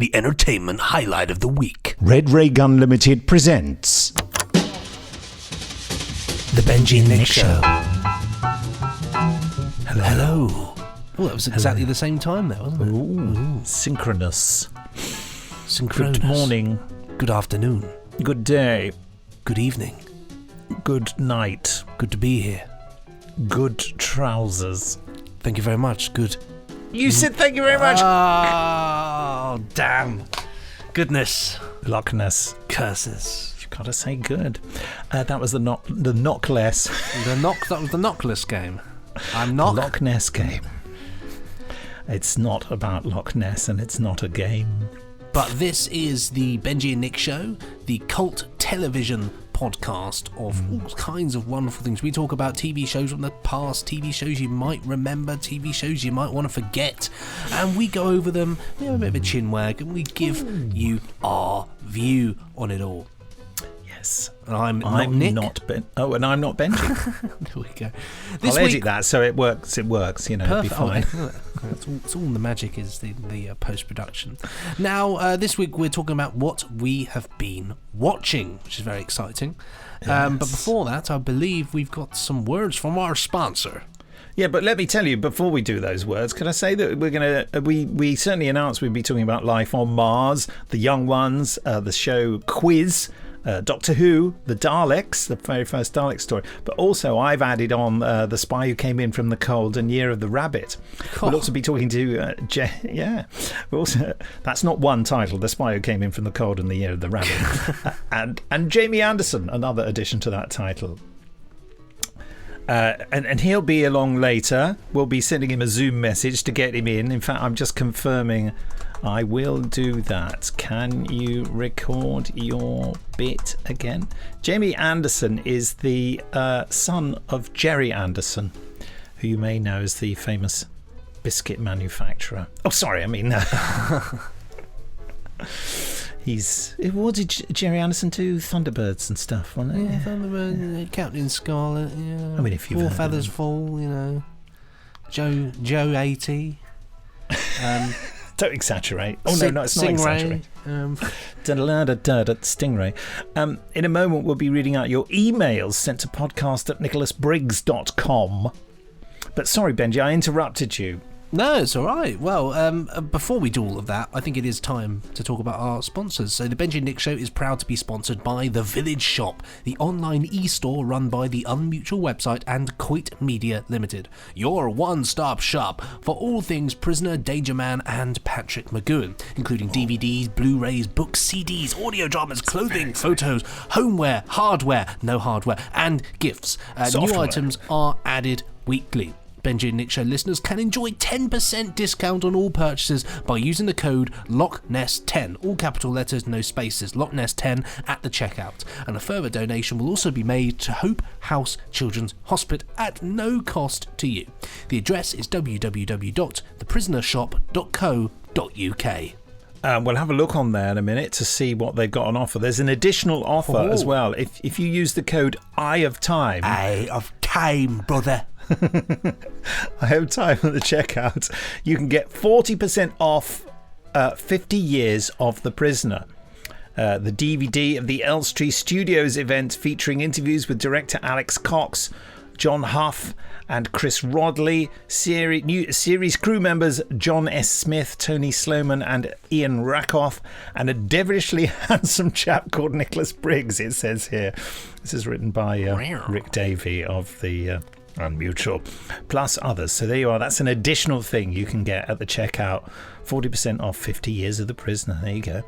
the entertainment highlight of the week. Red Ray Gun Limited presents The Benji and Nick Show. Hello. Oh, that was exactly the same time there, wasn't it? Ooh. Synchronous. Synchronous. Good morning. Good afternoon. Good day. Good evening. Good night. Good to be here. Good trousers. Thank you very much. Good. You said thank you very much. Oh, damn. Goodness. Loch Ness. Curses. You've got to say good. That was the knockless. That was the knockless game. I'm not. Loch Ness game. It's not about Loch Ness and it's not a game. But this is the Benji and Nick Show, the cult television podcast of all kinds of wonderful things. We talk about TV shows from the past, TV shows you might remember, TV shows you might want to forget, and we go over them, we have a bit of a chin wag, and we give you our view on it all. Yes. I'm not Nick. And I'm not Benji. There we go. I'll edit that so it works, you know, it'll be fine. It's all the magic is the post-production. Now, this week we're talking about what we have been watching, which is very exciting. Yes. But before that, I believe we've got some words from our sponsor. Yeah, but let me tell you, before we do those words, can I say that we're going to, we certainly announced we'd be talking about life on Mars, the young ones, the show Quiz, Doctor Who, the Daleks, the very first Dalek story, but also I've added on The Spy Who Came In From the Cold and Year of the Rabbit. We'll also be talking to that's not one title, The Spy Who Came In From the Cold and the Year of the Rabbit. and Jamie Anderson, another addition to that title. And he'll be along later. We'll be sending him a Zoom message to get him in. In fact, I'm just confirming I will do that. Can you record your bit again? Jamie Anderson is the son of Jerry Anderson, who you may know as the famous biscuit manufacturer. Oh, sorry, I mean... what did Jerry Anderson do? Thunderbirds and stuff, wasn't it? Yeah, Thunderbirds, Captain Scarlet, yeah. I mean, if you've Four heard Feathers them. Fall, you know. Joe 80. Don't exaggerate. Oh, no, it's not exaggerate. Stingray. In a moment, we'll be reading out your emails sent to podcast@nicholasbriggs.com. But sorry, Benji, I interrupted you. No, it's all right. Well, before we do all of that, I think it is time to talk about our sponsors. So the Benji and Nick Show is proud to be sponsored by The Village Shop, the online e-store run by the Unmutual website and Coit Media Limited. Your one-stop shop for all things Prisoner, Danger Man and Patrick McGowan, including DVDs, Blu-rays, books, CDs, audio dramas, clothing, photos, homeware, hardware, no hardware, and gifts. New items are added weekly. Benji and Nick Show listeners can enjoy 10% discount on all purchases by using the code LOCHNESS10, all capital letters, no spaces, LOCHNESS10 at the checkout. And a further donation will also be made to Hope House Children's Hospital at no cost to you. The address is www.theprisonershop.co.uk. We'll have a look on there in a minute to see what they've got on offer. There's an additional offer as well. If you use the code Eye of Time. Eye of Time, brother. I have time at the checkout. You can get 40% off 50 years of The Prisoner. The DVD of the Elstree Studios event featuring interviews with director Alex Cox, John Huff and Chris Rodley, series crew members John S. Smith, Tony Sloman and Ian Rakoff, and a devilishly handsome chap called Nicholas Briggs, it says here. This is written by Rick Davey of the... Unmutual, plus others. So there you are. That's an additional thing you can get at the checkout. 40% off 50 years of The Prisoner. There you go.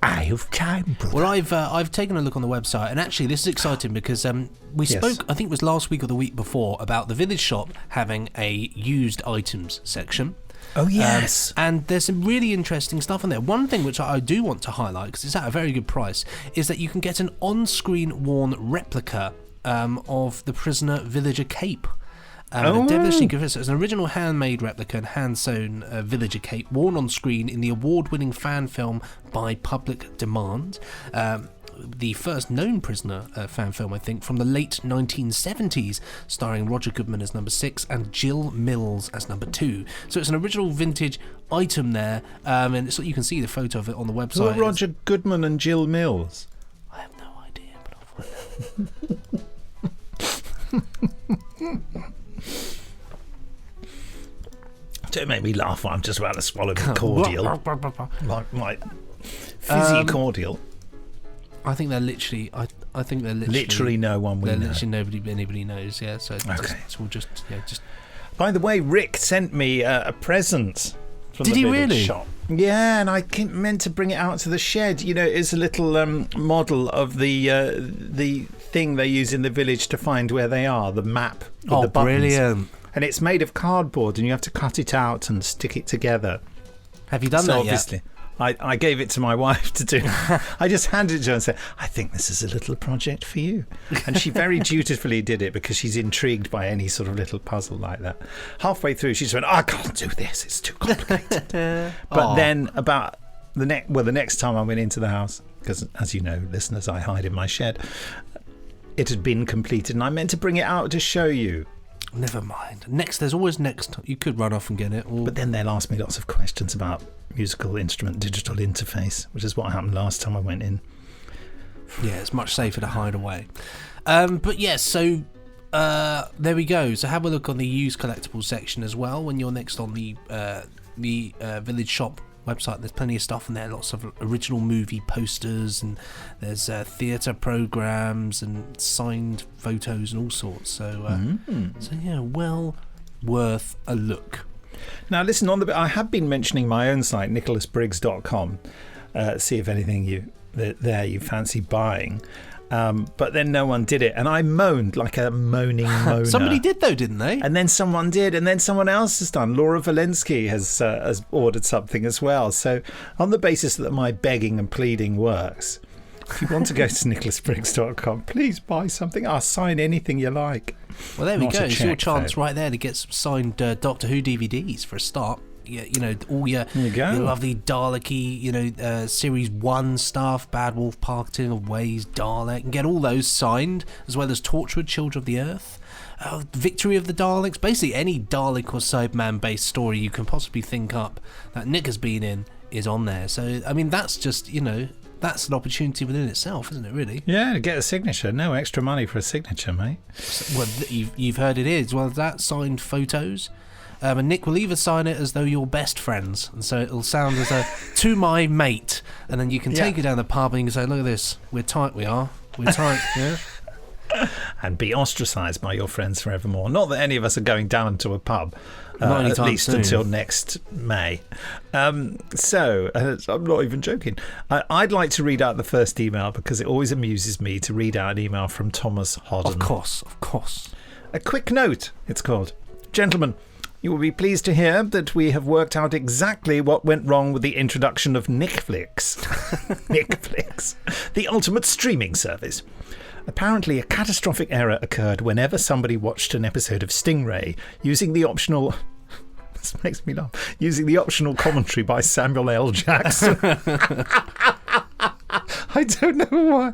Eye of Time, brother. Well, I've taken a look on the website, and actually this is exciting because we spoke, I think it was last week or the week before, about the Village Shop having a used items section. Oh, yes. And there's some really interesting stuff in there. One thing which I do want to highlight, because it's at a very good price, is that you can get an on-screen worn replica of the Prisoner Villager cape. Devilishly good. It's an original handmade replica and hand-sewn Villager cape worn on screen in the award-winning fan film By Public Demand. the first known prisoner fan film, I think, from the late 1970s, starring Roger Goodman as number 6 and Jill Mills as number 2. So it's an original vintage item there, and you can see the photo of it on the website. Who are Roger Goodman and Jill Mills? I have no idea, but I'll find out. Don't make me laugh while I'm just about to swallow my cordial. my fizzy cordial. I think they're literally. I think they're literally no one will know. Literally anybody knows. Yeah. So we'll just. By the way, Rick sent me a present from Did the he village really? shop. Yeah, and I meant to bring it out to the shed. You know, it's a little model of the thing they use in the village to find where they are. The map with the buttons. Brilliant! And it's made of cardboard, and you have to cut it out and stick it together. Have you done that obviously, yet? I gave it to my wife to do. I just handed it to her and said, I think this is a little project for you. And she very dutifully did it because she's intrigued by any sort of little puzzle like that. Halfway through, she just went, I can't do this. It's too complicated. But then about the next time I went into the house, because as you know, listeners, I hide in my shed, it had been completed and I meant to bring it out to show you. Never mind. There's always next. You could run off and get it. But then they'll ask me lots of questions about musical instrument digital interface, which is what happened last time I went in. Yeah, it's much safer to hide away. But yes, so there we go. So have a look on the used collectibles section as well when you're next on the Village Shop website. There's plenty of stuff in there, lots of original movie posters, and there's theatre programs and signed photos and all sorts. So yeah, well worth a look. Now listen, I have been mentioning my own site, nicholasbriggs.com. See if anything you fancy buying. But then no one did it, and I moaned like a moaning moaner. Somebody did though, didn't they? And then someone did, and then someone else has done. Laura Walensky has ordered something as well. So on the basis that my begging and pleading works, if you want to go to nicholasbriggs.com, please buy something. I'll sign anything you like. Well, there we go. It's your chance though. right there to get some signed Doctor Who DVDs for a start. You know, all your lovely Dalek-y, Series 1 stuff, Bad Wolf, Partington of Ways, Dalek, and get all those signed, as well as Torchwood, Children of the Earth, Victory of the Daleks, basically any Dalek or Cyberman-based story you can possibly think up that Nick has been in is on there. So, I mean, that's just, that's an opportunity within itself, isn't it, really? Yeah, to get a signature. No extra money for a signature, mate. Well, you've heard it is. Well, that signed photos. And Nick will either sign it as though you're best friends, and so it'll sound as though to my mate, and then you can take it down the pub and you can say, look at this, we're tight, we're tight, yeah. And be ostracised by your friends forevermore. Not that any of us are going down to a pub, at least soon. Until next May. So I'm not even joking. I'd like to read out the first email because it always amuses me to read out an email from Thomas Hodden. Of course. A quick note, it's called. Gentlemen, you will be pleased to hear that we have worked out exactly what went wrong with the introduction of Nickflix. Nickflix, the ultimate streaming service. Apparently, a catastrophic error occurred whenever somebody watched an episode of Stingray using the optional... This makes me laugh. Using the optional commentary by Samuel L. Jackson. I don't know why.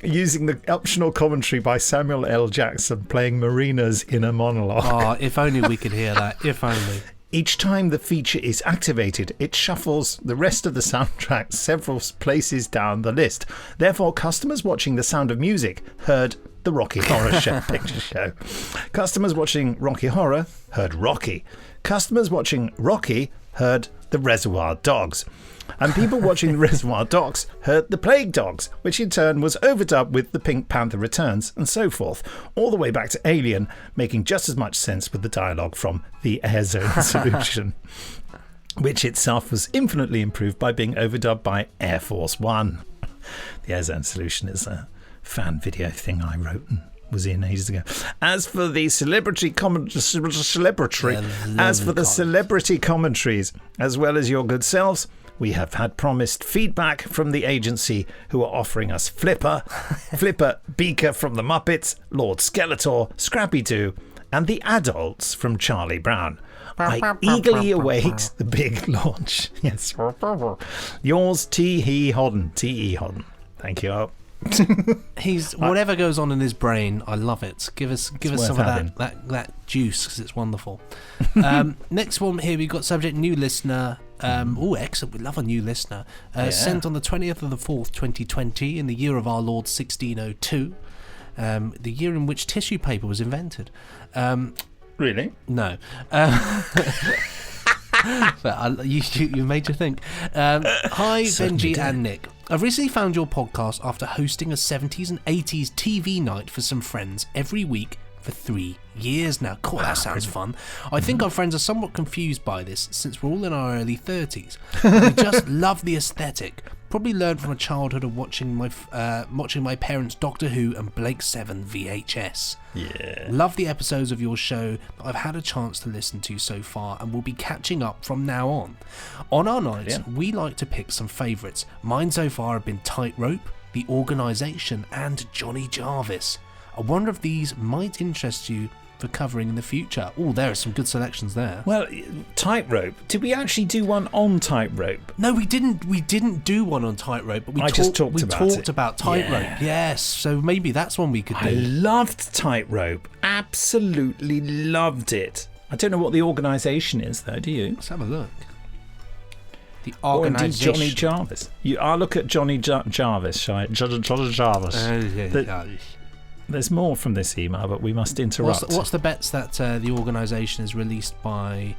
Using the optional commentary by Samuel L. Jackson playing Marina's inner monologue. Oh, if only we could hear that. If only. Each time the feature is activated, it shuffles the rest of the soundtrack several places down the list. Therefore, customers watching The Sound of Music heard the Rocky Horror Picture Show. Customers watching Rocky Horror heard Rocky. Customers watching Rocky heard The Reservoir Dogs. And people watching The Reservoir Dogs heard The Plague Dogs, which in turn was overdubbed with The Pink Panther Returns, and so forth, all the way back to Alien, making just as much sense with the dialogue from the Airzone solution, which itself was infinitely improved by being overdubbed by Air Force One. The Airzone solution is a fan video thing I wrote and was in ages ago. As for the celebrity commentaries, as well as your good selves, we have had promised feedback from the agency who are offering us Flipper, Beaker from the Muppets, Lord Skeletor, Scrappy-Doo, and the adults from Charlie Brown. I eagerly await the big launch. Yes. Yours, T.E. Hodden. T.E. Hodden. Thank you. He's whatever goes on in his brain. I love it. Give us some of that juice, because it's wonderful. Next one here, we've got subject new listener. Excellent. We love a new listener. Sent on the 20th of the 4th, 2020, in the year of our Lord 1602, the year in which tissue paper was invented. Really? No. But you made you think. Hi, Benji and Nick. I've recently found your podcast after hosting a 70s and 80s TV night for some friends every week for 3 years now. Cool, that sounds fun. I think our friends are somewhat confused by this, since we're all in our early 30s. We just love the aesthetic. Probably learned from a childhood of watching my parents' Doctor Who and Blake 7 VHS. Yeah. Love the episodes of your show that I've had a chance to listen to so far, and will be catching up from now on. On our nights, we like to pick some favourites. Mine so far have been Tightrope, The Organisation, and Johnny Jarvis. I wonder if these might interest you for covering in the future. Oh, there are some good selections there. Well, Tightrope. Did we actually do one on Tightrope? No, we didn't. We didn't do one on Tightrope, but we talked about Tightrope. Yeah. Yes, so maybe that's one we could do. I loved Tightrope. Absolutely loved it. I don't know what the organisation is, though. Do you? Let's have a look. The Or indeed organisation. Johnny Jarvis. I'll look at Johnny Jarvis, shall I? Johnny Jarvis. There's more from this email, but we must interrupt. What's the bets that the organisation is released by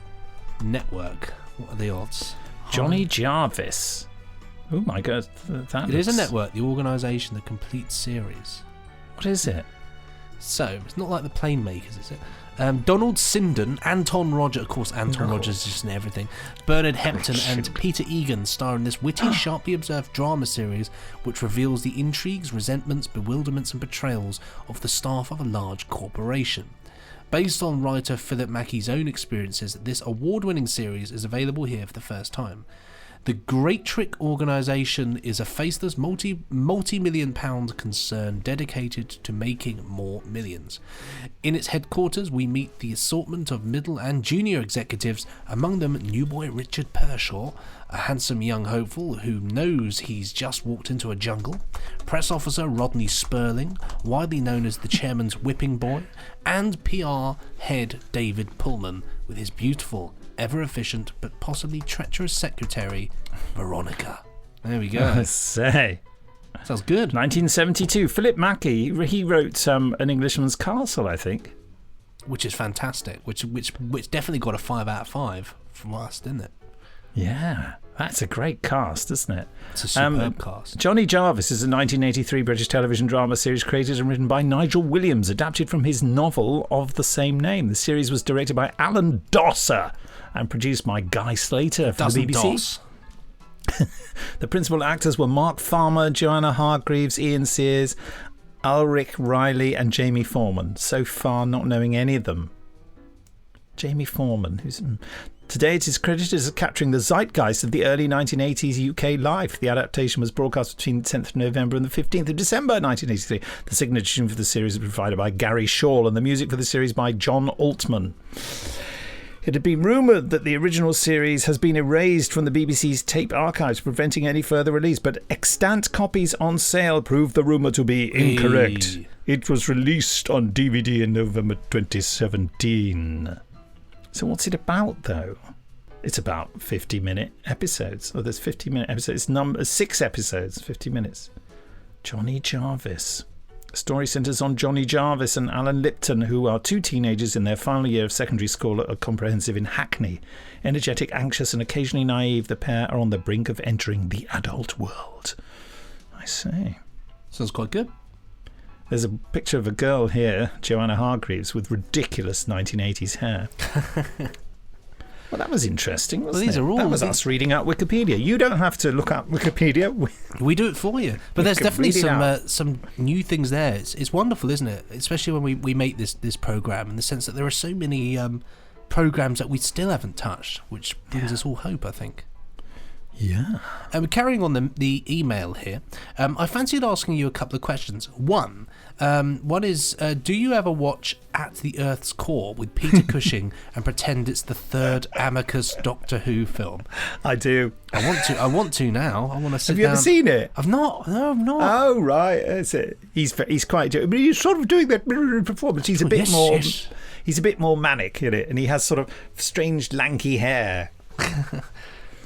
network? What are the odds? Johnny Jarvis. Oh my god, It is a network. The organisation, the complete series. What is it? So it's not like the Plane Makers, is it? Donald Sinden, Anton Roger, of course. Anton Rogers is just in everything. Bernard Hepton and Peter Egan star in this witty, sharply observed drama series, which reveals the intrigues, resentments, bewilderments, and betrayals of the staff of a large corporation. Based on writer Philip Mackey's own experiences, this award-winning series is available here for the first time. The Great Trick Organisation is a faceless multi-million pound concern dedicated to making more millions. In its headquarters, we meet the assortment of middle and junior executives, among them new boy Richard Pershaw, a handsome young hopeful who knows he's just walked into a jungle, press officer Rodney Sperling, widely known as the chairman's whipping boy, and PR head David Pullman, with his beautiful, ever-efficient but possibly treacherous secretary, Veronica. There we go. I say. Sounds good. 1972. Philip Mackey, he wrote An Englishman's Castle, I think. Which is fantastic. Which definitely got a 5 out of 5 from us, didn't it? Yeah. That's a great cast, isn't it? It's a superb cast. Johnny Jarvis is a 1983 British television drama series created and written by Nigel Williams, adapted from his novel of the same name. The series was directed by Alan Dosser and produced by Guy Slater for the BBC. The principal actors were Mark Farmer, Joanna Hargreaves, Ian Sears, Ulrich Riley and Jamie Foreman. So far, not knowing any of them. Jamie Foreman, who's... Today it is credited as capturing the zeitgeist of the early 1980s UK life. The adaptation was broadcast between the 10th of November and the 15th of December 1983. The signature tune for the series was provided by Gary Shaw and the music for the series by John Altman. It had been rumoured that the original series has been erased from the BBC's tape archives, preventing any further release, but extant copies on sale proved the rumour to be incorrect. Hey. It was released on DVD in November 2017. So what's it about, though? It's about 50-minute episodes. Oh, there's 50-minute episodes. It's 6 episodes, 50 minutes. Johnny Jarvis. The story centres on Johnny Jarvis and Alan Lipton, who are 2 teenagers in their final year of secondary school at a comprehensive in Hackney. Energetic, anxious and occasionally naive, the pair are on the brink of entering the adult world. I see. Sounds quite good. There's a picture of a girl here, Joanna Hargreaves, with ridiculous 1980s hair. Well, that was interesting, wasn't these it? are all that was us reading out Wikipedia. You don't have to look up Wikipedia. We do it for you. But there's definitely some new things there. It's wonderful, isn't it? Especially when we make this programme, in the sense that there are so many programmes that we still haven't touched, which brings us all hope, I think. Yeah. Carrying on the email here, I fancied asking you a couple of questions. One is, do you ever watch At the Earth's Core with Peter Cushing and pretend it's the third Amicus Doctor Who film? I do. I want to now. I want to sit Have you down. ever seen it? I've not. No, I've not. Oh, right. That's it. He's quite... But he's sort of doing that performance. He's a bit more... Yes. He's a bit more manic in it, and he has sort of strange lanky hair.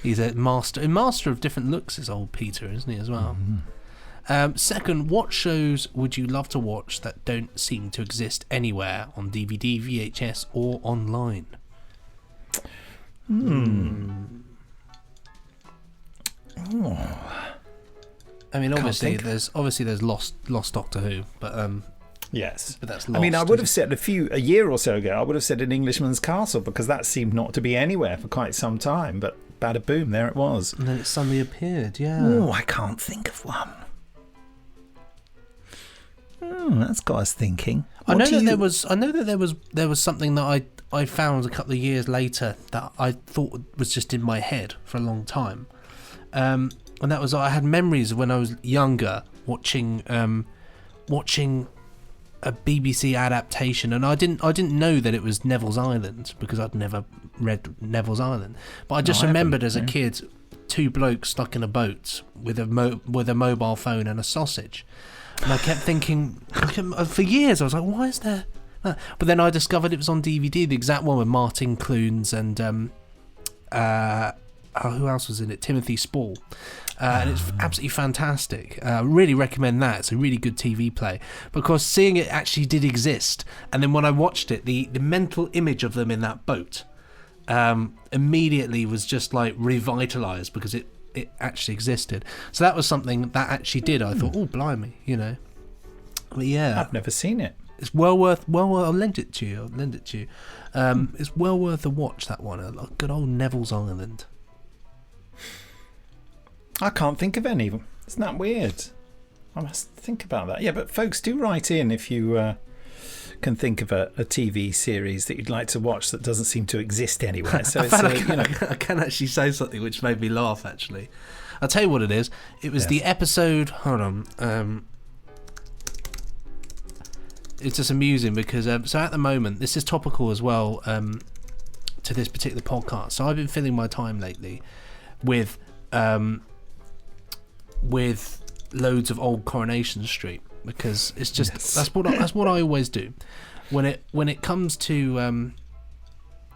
He's a master of different looks, is old Peter, isn't he, as well? Second, what shows would you love to watch that don't seem to exist anywhere on DVD, VHS, or online? Oh. I mean, obviously there's Lost Doctor Who, but yes, but that's lost. I mean, I would have said a year or so ago, I would have said An Englishman's Castle, because that seemed not to be anywhere for quite some time, but bada boom, there it was. And then it suddenly appeared. Yeah. Oh, I can't think of one. That's got us thinking. I know that there was something that I found a couple of years later that I thought was just in my head for a long time, and that was, I had memories of when I was younger watching a BBC adaptation, and I didn't know that it was Neville's Island because I'd never read Neville's Island, but I just remembered as a kid two blokes stuck in a boat with a mobile phone and a sausage. And I kept thinking, for years, I was like, why is there that? But then I discovered it was on DVD, the exact one with Martin Clunes and who else was in it? Timothy Spall. And it's absolutely fantastic. Really recommend that. It's a really good TV play, because seeing it actually did exist. And then when I watched it, the mental image of them in that boat immediately was just like revitalized, because it actually existed. So that was something that actually did. I thought, oh blimey, But yeah, I've never seen it. It's well worth. I'll lend it to you. It's well worth a watch, that one. A good old Neville's Island. I can't think of any. Isn't that weird? I must think about that. Yeah, but folks, do write in if you can think of a TV series that you'd like to watch that doesn't seem to exist anywhere. So I can actually say something which made me laugh, actually. I'll tell you what it is. It was the episode... Hold on. It's just amusing because... so at the moment, this is topical as well to this particular podcast. So I've been filling my time lately with loads of old Coronation Street, because it's just that's what I always do when it comes to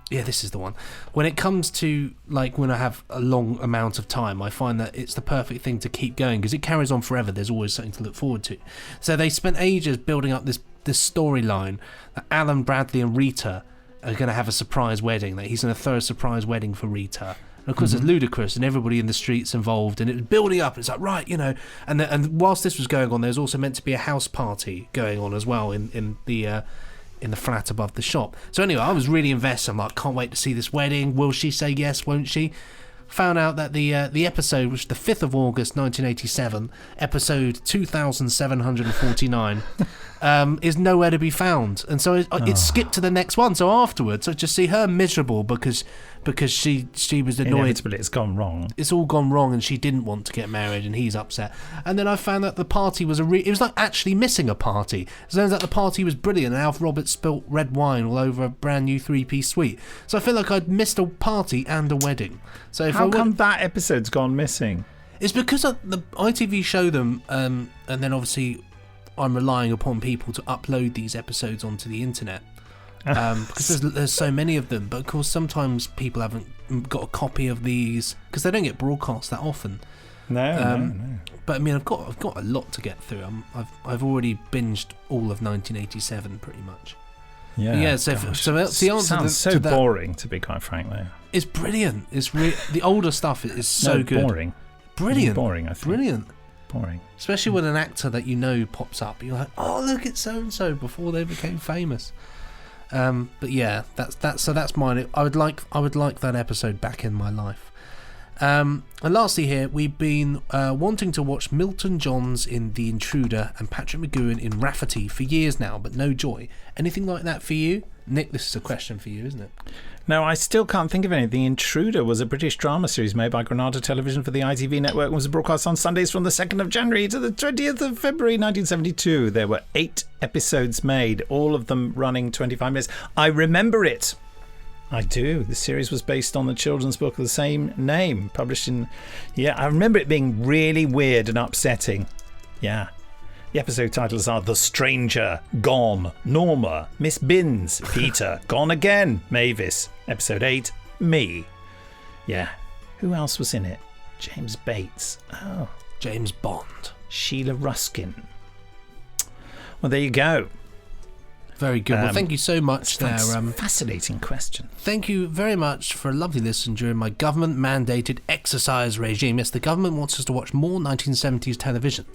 this is the one. When it comes to, like, when I have a long amount of time, I find that it's the perfect thing to keep going, because it carries on forever. There's always something to look forward to. So they spent ages building up this storyline that Alan, Bradley and Rita are going to have a surprise wedding, that he's going to throw a surprise wedding for Rita. And of course, it's ludicrous, and everybody in the streets involved, and it was building up. It's like, right, and whilst this was going on, there was also meant to be a house party going on as well in the flat above the shop. So anyway, I was really invested. I'm like, can't wait to see this wedding. Will she say yes? Won't she? Found out that the episode, which was the 5th of August 1987, episode 2749, is nowhere to be found, and so it skipped to the next one. So afterwards, I just see her miserable because she was annoyed. Inevitably, it's gone wrong. It's all gone wrong, and she didn't want to get married, and he's upset. And then I found that the party was it was like actually missing a party. It turns out the party was brilliant, and Alf Roberts spilt red wine all over a brand new 3-piece suite. So I feel like I'd missed a party and a wedding. So if How come that episode's gone missing? It's because the ITV show them, and then obviously I'm relying upon people to upload these episodes onto the internet, because there's so many of them. But of course, sometimes people haven't got a copy of these because they don't get broadcast that often. No. But I mean, I've got a lot to get through. I've already binged all of 1987 pretty much. Yeah. So that's the answer. Sounds so boring, to be quite frank. Though it's brilliant. It's the older stuff is so good. Boring. Brilliant. Boring. I think. Brilliant. Boring. Especially when an actor that you know pops up, you're like, oh, look, it's so and so before they became famous. But yeah, that's mine. I would like that episode back in my life. And lastly here, we've been wanting to watch Milton Johns in The Intruder and Patrick McGoohan in Rafferty for years now, but no joy. Anything like that for you? Nick, this is a question for you, isn't it? No, I still can't think of anything. Intruder was a British drama series made by Granada Television for the ITV network and was broadcast on Sundays from the 2nd of January to the 20th of February 1972. There were 8 episodes made, all of them running 25 minutes. I remember it. I do. The series was based on the children's book of the same name, published in... Yeah, I remember it being really weird and upsetting. Yeah. The episode titles are The Stranger, Gone, Norma, Miss Binns, Peter, Gone Again, Mavis. Episode 8, Me. Yeah. Who else was in it? James Bates. Oh. James Bond. Sheila Ruskin. Well, there you go. Very good. Well, thank you so much there. Fascinating question. Thank you very much for a lovely listen during my government-mandated exercise regime. Yes, the government wants us to watch more 1970s television.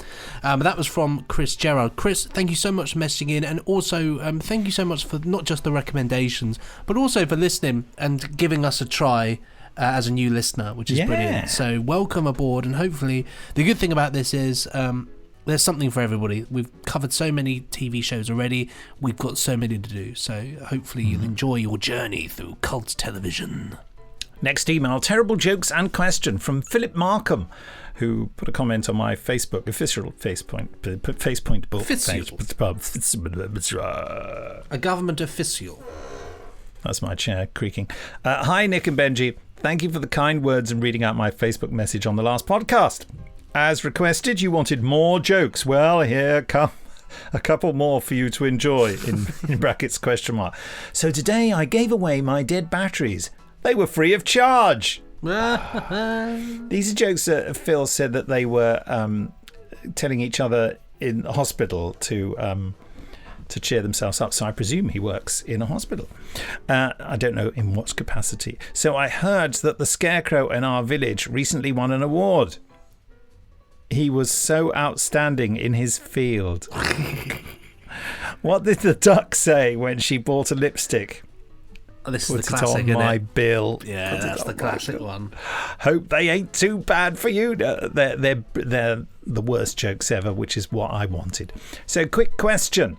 But that was from Chris Gerard. Chris, thank you so much for messaging in, and also thank you so much for not just the recommendations, but also for listening and giving us a try as a new listener, which is brilliant. So welcome aboard, and hopefully the good thing about this is... there's something for everybody. We've covered so many TV shows already. We've got so many to do. So hopefully you'll enjoy your journey through cult television. Next email, terrible jokes and question from Philip Markham, who put a comment on my Facebook, official Facepoint book. A government official. That's my chair creaking. Hi, Nick and Benji. Thank you for the kind words and reading out my Facebook message on the last podcast. As requested, you wanted more jokes. Well, here come a couple more for you to enjoy, in brackets question mark. So today I gave away my dead batteries. They were free of charge. These are jokes that Phil said that they were telling each other in the hospital to cheer themselves up. So I presume he works in a hospital. I don't know in what capacity. So I heard that the Scarecrow in our village recently won an award. He was so outstanding in his field. What did the duck say when she bought a lipstick? Oh, this Put is the classic, it on my bill. Yeah, that's the classic one. Hope they ain't too bad for you. They're the worst jokes ever, which is what I wanted. So, quick question.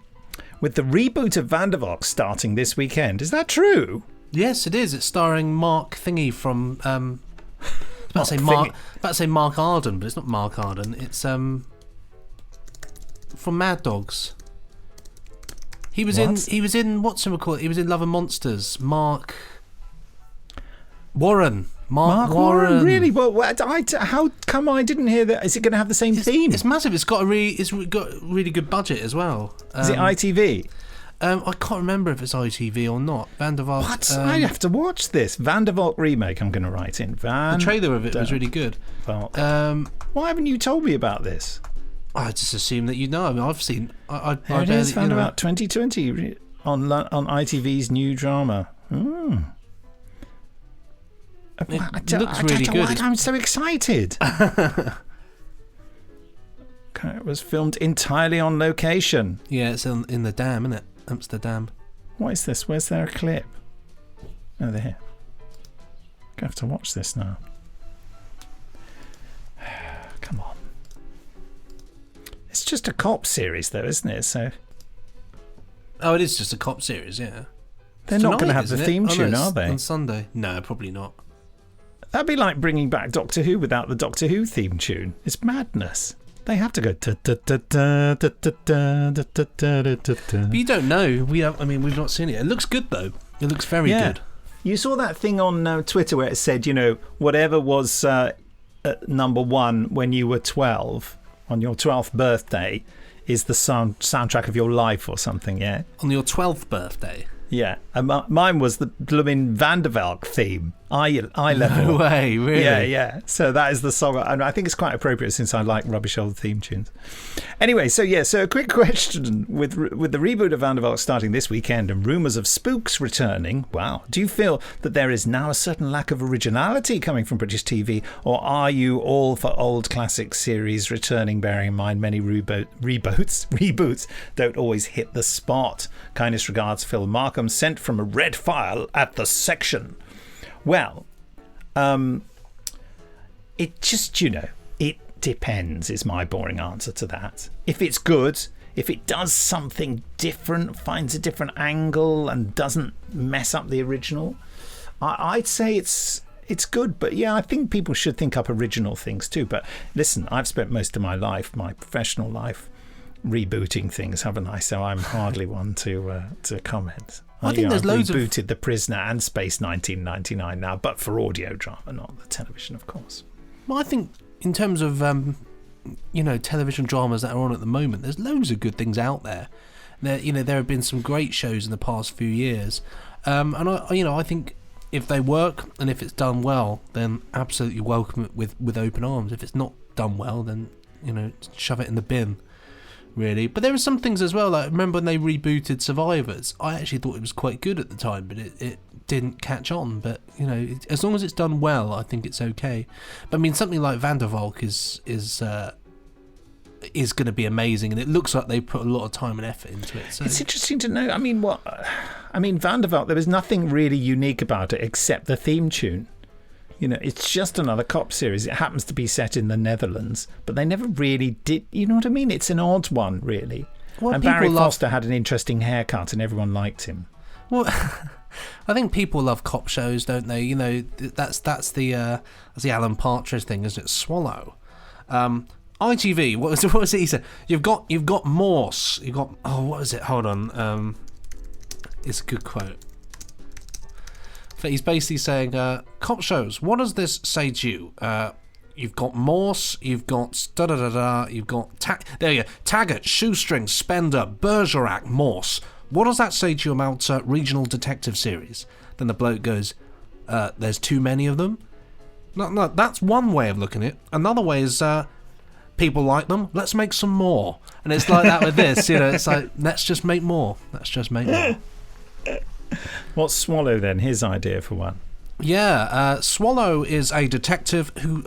With the reboot of Van der Valk starting this weekend, is that true? Yes, it is. It's starring Mark Thingy from... about to say Mark Arden, but it's not Mark Arden. It's from Mad Dogs. He was in whatchamacallit? He was in Love and Monsters. Mark Warren. Mark Warren. Really? Well, how come I didn't hear that? Is it going to have the same theme? It's massive. It's got a really good budget as well. Is it ITV? I can't remember if it's ITV or not. Van der Valk. What? I have to watch this. Van der Valk remake, I'm going to write in. The trailer of it was really good. Valk. Why haven't you told me about this? I just assume that you know. I mean, I've seen... There it is, Van der Valk 2020 on ITV's new drama. It looks really good. I'm so excited. It was filmed entirely on location. Yeah, it's in the dam, isn't it? Amsterdam. What is this? Where's there a clip? Oh, they're here. I have to watch this now. Come on. It's just a cop series, though, isn't it? So. Oh, it is just a cop series, yeah. They're not going to have the theme tune, are they? On Sunday. No, probably not. That'd be like bringing back Doctor Who without the Doctor Who theme tune. It's madness. They have to go. But you don't know. We've not seen it. It looks good though. It looks very good. You saw that thing on Twitter where it said, whatever was number one when you were 12 on your 12th birthday is the soundtrack of your life or something. Yeah. On your 12th birthday. Yeah, and mine was the blooming Van der Valk theme, eye level. No way, really? Yeah. So that is the song, and I think it's quite appropriate since I like rubbish old theme tunes. Anyway, so a quick question: with the reboot of Van der Valk starting this weekend and rumours of spooks returning, wow, do you feel that there is now a certain lack of originality coming from British TV, or are you all for old classic series returning? Bearing in mind many reboots don't always hit the spot. Kindest regards, Phil Markham, sent from a red file at the section. Well, it just, it depends is my boring answer to that. If it's good, if it does something different, finds a different angle and doesn't mess up the original, I'd say it's good. But yeah, I think people should think up original things too. But listen, I've spent most of my life, my professional life, rebooting things, haven't I? So I'm hardly one to comment. I think there's loads rebooted The Prisoner and Space 1999 now, but for audio drama, not the television, of course. Well, I think in terms of television dramas that are on at the moment, there's loads of good things out there. There have been some great shows in the past few years, and I think if they work and if it's done well, then absolutely welcome it with open arms. If it's not done well, then shove it in the bin, really. But there are some things as well. Like, remember when they rebooted Survivors? I actually thought it was quite good at the time, but it didn't catch on. But as long as it's done well, I think it's okay. But I mean, something like Van der Valk is going to be amazing, and it looks like they put a lot of time and effort into it. So it's interesting to know. I mean, Van der Valk, there was nothing really unique about it except the theme tune. It's just another cop series. It happens to be set in the Netherlands, but they never really did. You know what I mean? It's an odd one, really. Well, and Barry Foster had an interesting haircut, and everyone liked him. Well, I think people love cop shows, don't they? That's the Alan Partridge thing, isn't it? Swallow. ITV. What was it he said? You've got Morse. What was it? Hold on. It's a good quote. But he's basically saying, cop shows, what does this say to you? You've got Morse, you've got da-da-da-da, you've got... there you go. Taggart, Shoestring, Spender, Bergerac, Morse. What does that say to you about regional detective series? Then the bloke goes, there's too many of them? No, that's one way of looking at it. Another way is, people like them, let's make some more. And it's like that with this, it's like, let's just make more. What's Swallow then? His idea for one. Yeah, Swallow is a detective who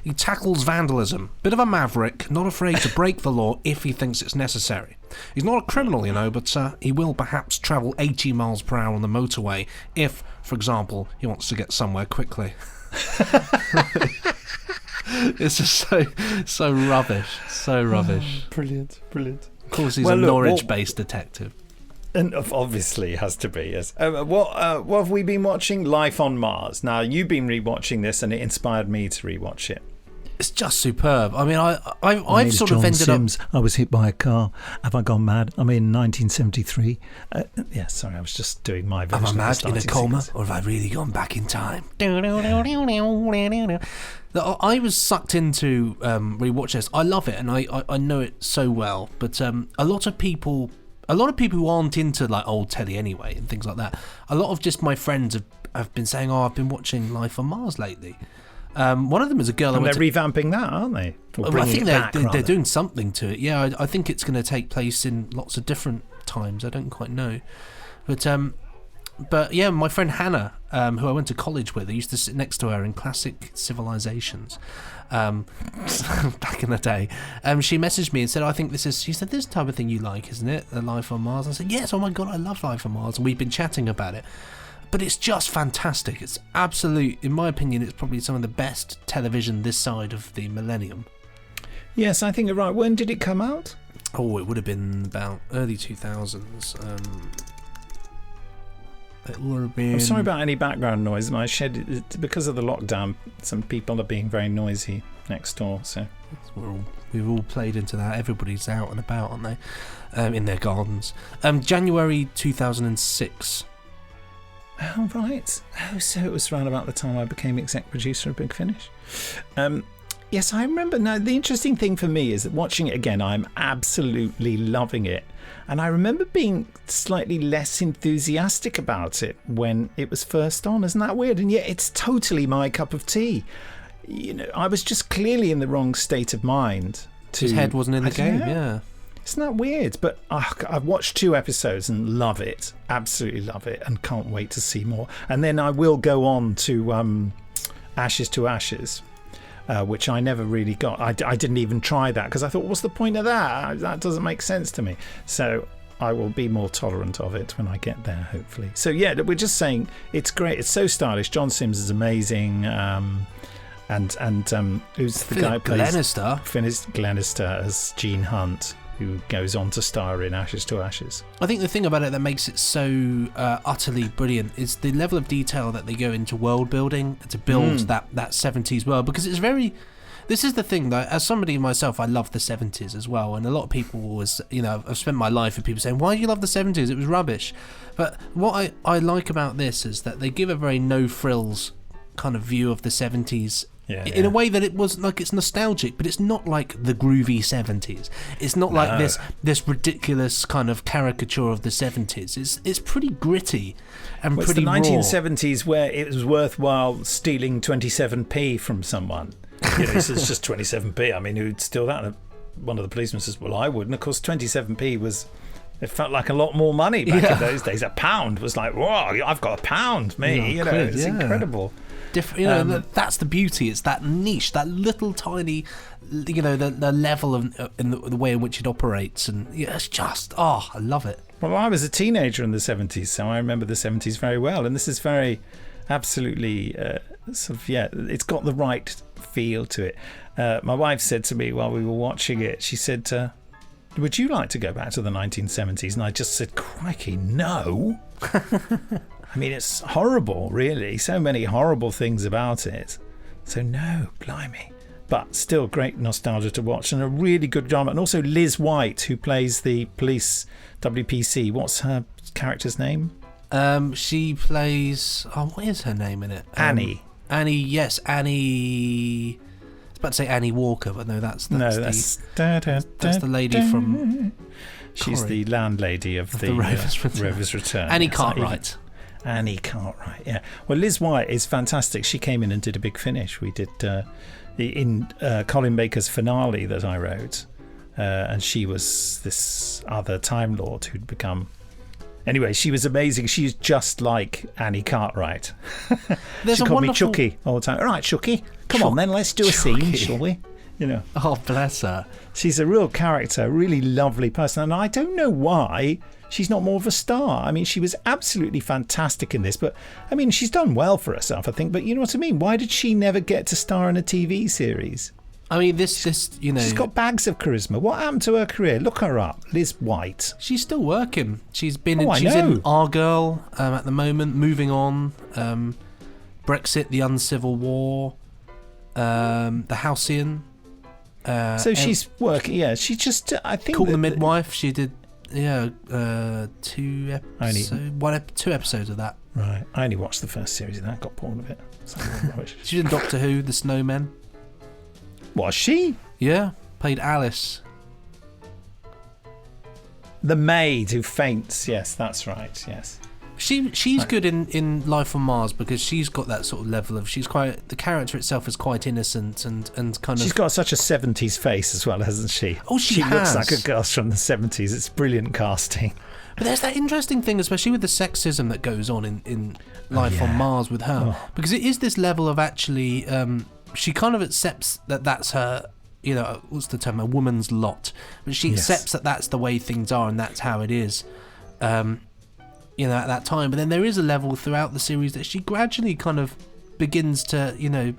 he tackles vandalism. Bit of a maverick, not afraid to break the law if he thinks it's necessary. He's not a criminal, but he will perhaps travel 80 miles per hour on the motorway if, for example, he wants to get somewhere quickly. It's just so rubbish. So rubbish. Brilliant. Of course, he's a Norwich-based detective. And obviously has to be, yes. What have we been watching? Life on Mars. Now, you've been rewatching this, and it inspired me to rewatch it. It's just superb. I mean, I've sort of ended Sims. I was hit by a car. Have I gone mad? I'm in 1973. Sorry, I was just doing my version. Am I mad in a coma, or have I really gone back in time? I was sucked into rewatch this. I love it, and I know it so well. But a lot of people who aren't into like old telly anyway and things like that, a lot of just my friends have been saying, I've been watching Life on Mars lately. One of them is a girl. And they're revamping that, aren't they? I think they're doing something to it. Yeah, I think it's going to take place in lots of different times. I don't quite know, but yeah, my friend Hannah, who I went to college with, I used to sit next to her in Classic Civilizations. Back in the day, she messaged me and said, she said, this type of thing you like, isn't it? The Life on Mars. I said, yes, oh my god, I love Life on Mars, and we've been chatting about it. But it's just fantastic. It's absolute, in my opinion, it's probably some of the best television this side of the millennium. Yes, I think you're right. When did it come out? Oh, it would have been about early 2000s. It would have been... I'm sorry about any background noise. My shed, because of the lockdown, some people are being very noisy next door. So we've all played into that. Everybody's out and about, aren't they? In their gardens. January 2006. Oh, right. Oh, so it was around about the time I became exec producer of Big Finish. Yes, I remember. Now, the interesting thing for me is that watching it again, I'm absolutely loving it. And I remember being slightly less enthusiastic about it when it was first on. Isn't that weird? And yet it's totally my cup of tea. I was just clearly in the wrong state of mind. His head wasn't in the game, yeah. Isn't that weird? But I've watched 2 episodes and love it. Absolutely love it. And can't wait to see more. And then I will go on to Ashes to Ashes. Which I never really got. I didn't even try that because I thought, what's the point of that? That doesn't make sense to me. So I will be more tolerant of it when I get there, hopefully. So yeah, we're just saying it's great. It's so stylish. John Sims is amazing. And who's the guy who plays Glenister? Glenister as Gene Hunt. who goes on to star in Ashes to Ashes. I think the thing about it that makes it so utterly brilliant is the level of detail that they go into world building to build that 70s world, because it's very... This is the thing, though, as somebody myself, I love the 70s as well, and a lot of people always, I've spent my life with people saying, why do you love the 70s? It was rubbish. But what I like about this is that they give a very no-frills kind of view of the 70s in a way that it was like, it's nostalgic, but it's not like the groovy 70s. It's not like this ridiculous kind of caricature of the 70s. It's pretty gritty and pretty raw. It's the 1970s where it was worthwhile stealing 27p from someone. It's just 27p. I mean, who'd steal that? One of the policemen says, well, I would. And of course, 27p was... It felt like a lot more money back in those days. A pound was like, whoa, I've got a pound, me. It's incredible. That's the beauty. It's that niche, that little tiny, the level of in the way in which it operates, and it's just, I love it. Well, I was a teenager in the 70s, so I remember the 70s very well, and this is very, absolutely, it's got the right feel to it. My wife said to me while we were watching it, she said, would you like to go back to the 1970s? And I just said, crikey, no. I mean, it's horrible, really. So many horrible things about it. So no, blimey. But still great nostalgia to watch, and a really good drama. And also Liz White, who plays the police WPC. What's her character's name? She plays... what is her name in it? Annie. Annie, yes, Annie... I was about to say Annie Walker, but no, that's the lady from... She's the landlady of the Rover's Return. Annie Cartwright. Annie Cartwright, yeah. Well, Liz White is fantastic. She came in and did a big finish. We did in Colin Baker's finale that I wrote, and she was this other Time Lord who'd become... Anyway, she was amazing. She's just like Annie Cartwright. She called me Chucky all the time. All right, Chucky, come on then, let's do a scene, shall we? Oh, bless her. She's a real character, really lovely person, and I don't know why she's not more of a star. I mean, she was absolutely fantastic in this, but I mean, she's done well for herself, I think. But you know what I mean? Why did she never get to star in a TV series? I mean, this, she's got bags of charisma. What happened to her career? Look her up, Liz White. She's still working. She's been she's in Our Girl at the moment. Moving on, Brexit, the Uncivil War, the Halcyon. So she's working. Yeah, she just. I think. Call the Midwife. She did. Yeah, 2 episodes of that. Right. I only watched the first series of that. Got bored of it. She's in Doctor Who, The Snowmen. Was she? Yeah, played Alice. The maid who faints. Yes, that's right. Yes. She's good in Life on Mars, because she's got that sort of level of... the character itself is quite innocent and kind of... She's got such a 70s face as well, hasn't she? Oh, she has. Looks like a girl from the 70s. It's brilliant casting. But there's that interesting thing, especially with the sexism that goes on in Life on Mars with her. Because it is this level of actually... she kind of accepts that that's her... what's the term? A woman's lot. But she accepts that that's the way things are and that's how it is. At that time. But then there is a level throughout the series that she gradually kind of begins to, I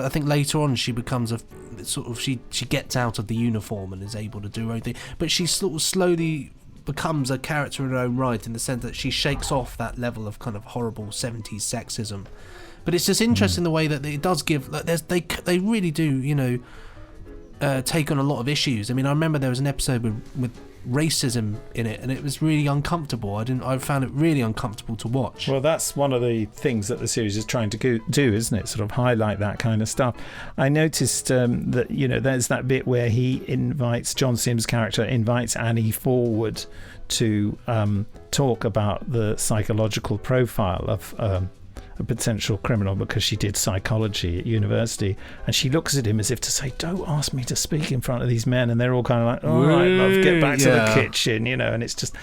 think later on she becomes she gets out of the uniform and is able to do her own thing. But she sort of slowly becomes a character in her own right, in the sense that she shakes off that level of kind of horrible 70s sexism. But it's just interesting the way that it does give... They really do, take on a lot of issues. I mean, I remember there was an episode with racism in it, and it was really uncomfortable. I found it really uncomfortable to watch. Well, that's one of the things that the series is trying to do, isn't it? Sort of highlight that kind of stuff. I noticed that there's that bit where John Sims' character invites Annie forward to talk about the psychological profile of a potential criminal, because she did psychology at university, and she looks at him as if to say, don't ask me to speak in front of these men, and they're all kind of like, all right, love, get back to the kitchen, and it's just...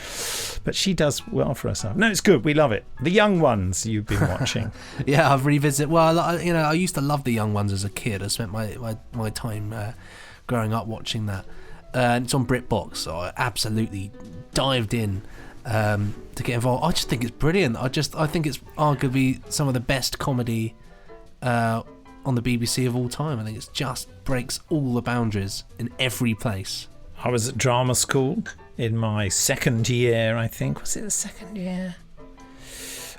But she does well for herself. No, it's good, we love it. The Young Ones you've been watching. Yeah, I've revisited... Well, I used to love The Young Ones as a kid. I spent my time growing up watching that, and it's on BritBox, so I absolutely dived in to get involved. I just think it's brilliant. I think it's arguably some of the best comedy on on the BBC of all time. I think it just breaks all the boundaries in every place. I was at drama school in my second year, I think. Was it the second year?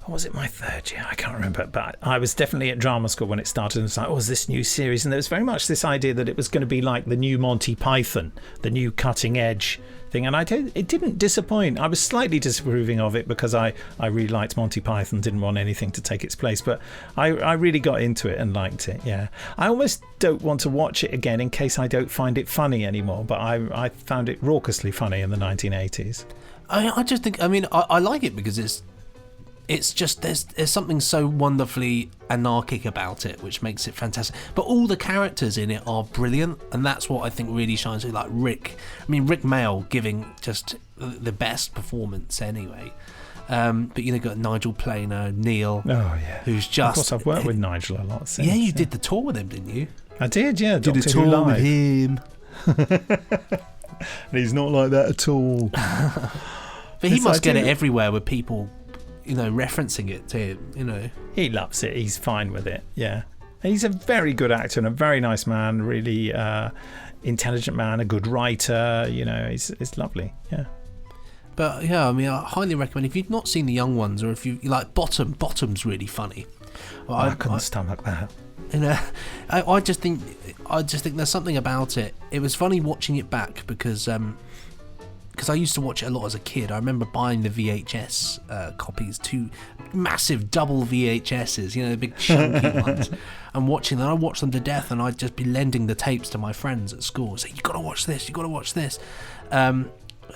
Or was it my third year? I can't remember. But I was definitely at drama school when it started. And it's like, oh, this new series? And there was very much this idea that it was going to be like the new Monty Python, the new cutting edge thing. And it didn't disappoint. I was slightly disapproving of it because I really liked Monty Python, didn't want anything to take its place. But I really got into it and liked it, yeah. I almost don't want to watch it again in case I don't find it funny anymore. But I found it raucously funny in the 1980s. I just think, I mean, I like it because it's just there's something so wonderfully anarchic about it, which makes it fantastic. But all the characters in it are brilliant, and that's what I think really shines through. Like Rick Mayall giving just the best performance anyway. But you've got Nigel Planer, Neil. Oh yeah, who's just. Of course, I've worked with Nigel a lot since. Yeah, you did the tour with him, didn't you? I did. Yeah, did a tour with him. And he's not like that at all. But he must get it everywhere with people, referencing it to him, He loves it. He's fine with it, yeah. And he's a very good actor and a very nice man, really intelligent man, a good writer, he's lovely, yeah. But, yeah, I mean, I highly recommend, if you've not seen The Young Ones, or if you like Bottom's really funny. I couldn't stomach that. I just think there's something about it. It was funny watching it back because I used to watch it a lot as a kid. I remember buying the VHS copies, 2 massive double VHSs, the big chunky ones, and watching them. I watched them to death, and I'd just be lending the tapes to my friends at school. Say, you got to watch this,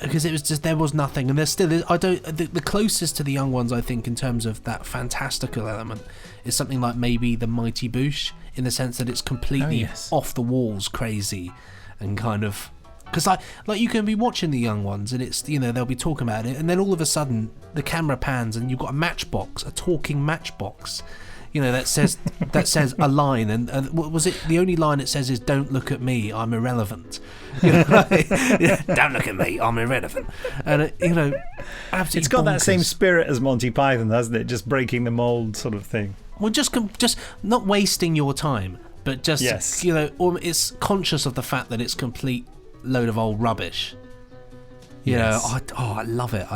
because it was just, there was nothing, and there still is. The closest to The Young Ones, I think, in terms of that fantastical element, is something like maybe The Mighty Boosh, in the sense that it's completely off the walls, crazy, and kind of. Because like you can be watching The Young Ones and it's they'll be talking about it, and then all of a sudden the camera pans and you've got a talking matchbox, that says a line, and what was it? The only line it says is "Don't look at me, I'm irrelevant." Don't look at me, I'm irrelevant, and absolutely. It's got bonkers. that same spirit as Monty Python, hasn't it? Just breaking the mold, sort of thing. Well, just not wasting your time, but just it's conscious of the fact that it's complete load of old rubbish. I love it.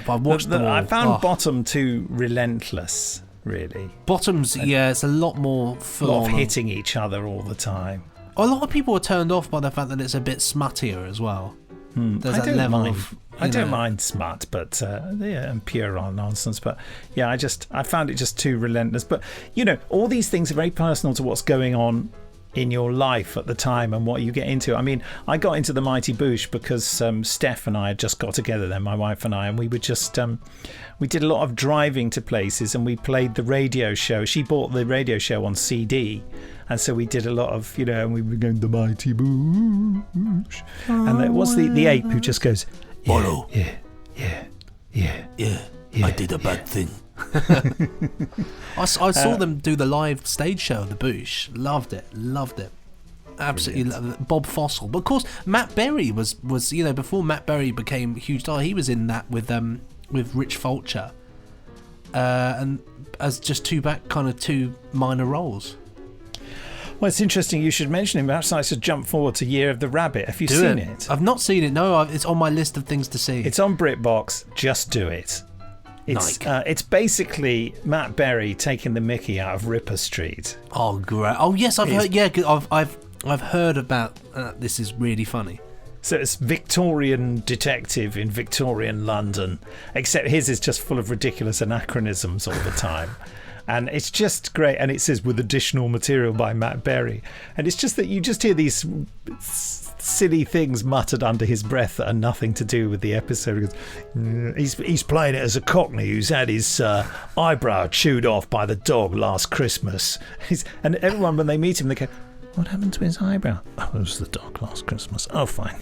But I watched them all. I found Bottom too relentless, really. Bottom's, it's a lot more full on. A lot of hitting each other all the time. A lot of people are turned off by the fact that it's a bit smuttier as well. There's that level of. I don't mind smut, but and pure nonsense. But yeah, I found it just too relentless. But all these things are very personal to what's going on in your life at the time and what you get into. I mean, I got into the Mighty Boosh because Steph and I had just got together then, my wife and I, and we would just we did a lot of driving to places, and we played the radio show. She bought the radio show on CD, and so we did a lot of and we were going the Mighty Boosh, and there was the ape who just goes yeah, I did a bad thing. I saw them do the live stage show of the Boosh. Loved it. Absolutely loved it. Bob Fossil. But of course, Matt Berry was before Matt Berry became a huge star, he was in that with Rich Fulcher, and as just two minor roles. Well, it's interesting you should mention him. Perhaps I should jump forward to Year of the Rabbit. Have you seen it? I've not seen it. No, it's on my list of things to see. It's on BritBox. Just do it. It's basically Matt Berry taking the mickey out of Ripper Street. Oh, great! Oh, yes, I've heard. Yeah, I've heard about. This is really funny. So it's Victorian detective in Victorian London, except his is just full of ridiculous anachronisms all the time. And it's just great. And it says with additional material by Matt Berry. And it's just that you just hear these silly things muttered under his breath that are nothing to do with the episode. He's playing it as a Cockney who's had his eyebrow chewed off by the dog last Christmas. And everyone, when they meet him, they go, what happened to his eyebrow? Oh, it was the dog last Christmas. Oh, fine.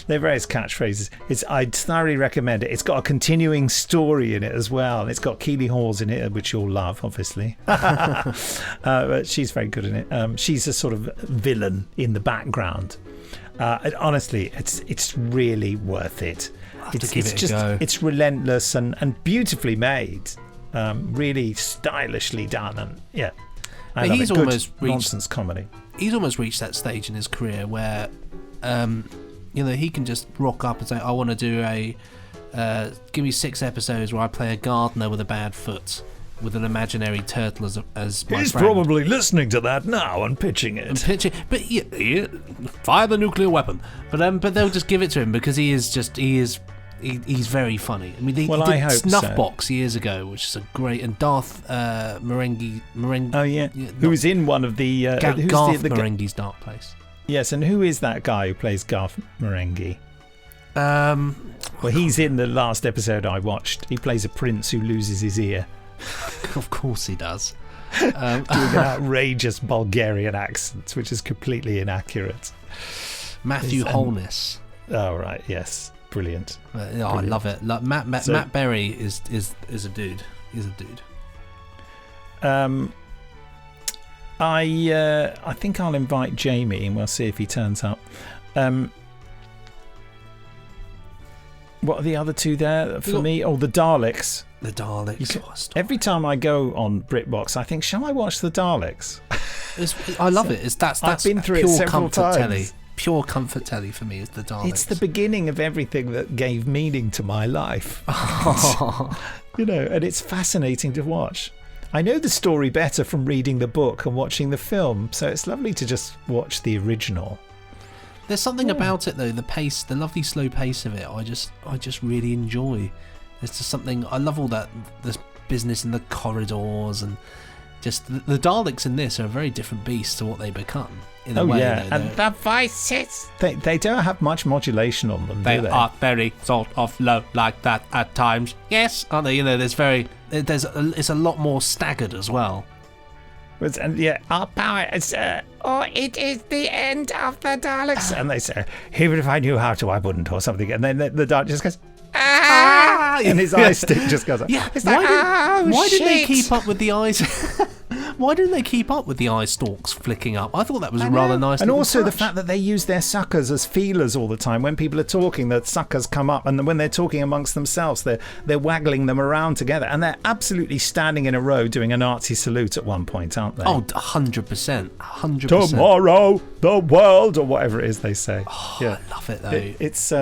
They're various catchphrases. I'd thoroughly recommend it. It's got a continuing story in it as well. It's got Keely Hawes in it, which you'll love, obviously. But she's very good in it. She's a sort of villain in the background. Honestly, it's really worth it. It's relentless and beautifully made. Really stylishly done. And yeah. I love he's it. Good almost reached nonsense comedy. He's almost reached that stage in his career where, he can just rock up and say, "I want to do give me 6 episodes where I play a gardener with a bad foot, with an imaginary turtle as my He's friend." probably listening to that now and pitching it. But fire the nuclear weapon. But they'll just give it to him because he's very funny. I mean, he I did hope Snuffbox years ago, which is a great, and Darth Marenghi. Oh yeah, who's in one of the Garth Marenghi's Dark Place. Yes, and who is that guy who plays Garth Marenghi? Well, he's in the last episode I watched. He plays a prince who loses his ear. Of course he does. Doing an outrageous Bulgarian accent, which is completely inaccurate. Matthew Holness. Oh, right, yes. Brilliant. Brilliant. I love it. Matt Berry is a dude. He's a dude. I think I'll invite Jamie and we'll see if he turns up. What are the other two there for me? Oh, the Daleks. The Daleks. Every time I go on BritBox, I think, shall I watch the Daleks? I love it. That's I've been through pure it several comfort times. telly. Pure comfort telly for me is the Daleks. It's the beginning of everything that gave meaning to my life. And it's fascinating to watch. I know the story better from reading the book and watching the film, so it's lovely to just watch the original. There's something about it though, the pace, the lovely slow pace of it. I just really enjoy. There's just something. I love all that this business in the corridors, and just the Daleks in this are a very different beast to what they become. In a way, and the voices. They don't have much modulation on them. They do they? are very sort of low like that at times. Yes, aren't they? It's a lot more staggered as well. Our power is, it is the end of the Daleks. And they say, even if I knew how to, I wouldn't, or something. And then the Dalek just goes, ah! And his eye stick just goes up. Yeah, it's why didn't they keep up with the eyes? Why didn't they keep up with the eye stalks flicking up? I thought that was a rather nice. And also touch. the fact that they use their suckers as feelers all the time. When people are talking, the suckers come up, and when they're talking amongst themselves, they're waggling them around together, and they're absolutely standing in a row doing a Nazi salute at one point, aren't they? Oh, 100%, 100%. Tomorrow, the world, or whatever it is they say. Oh, yeah, I love it though. It's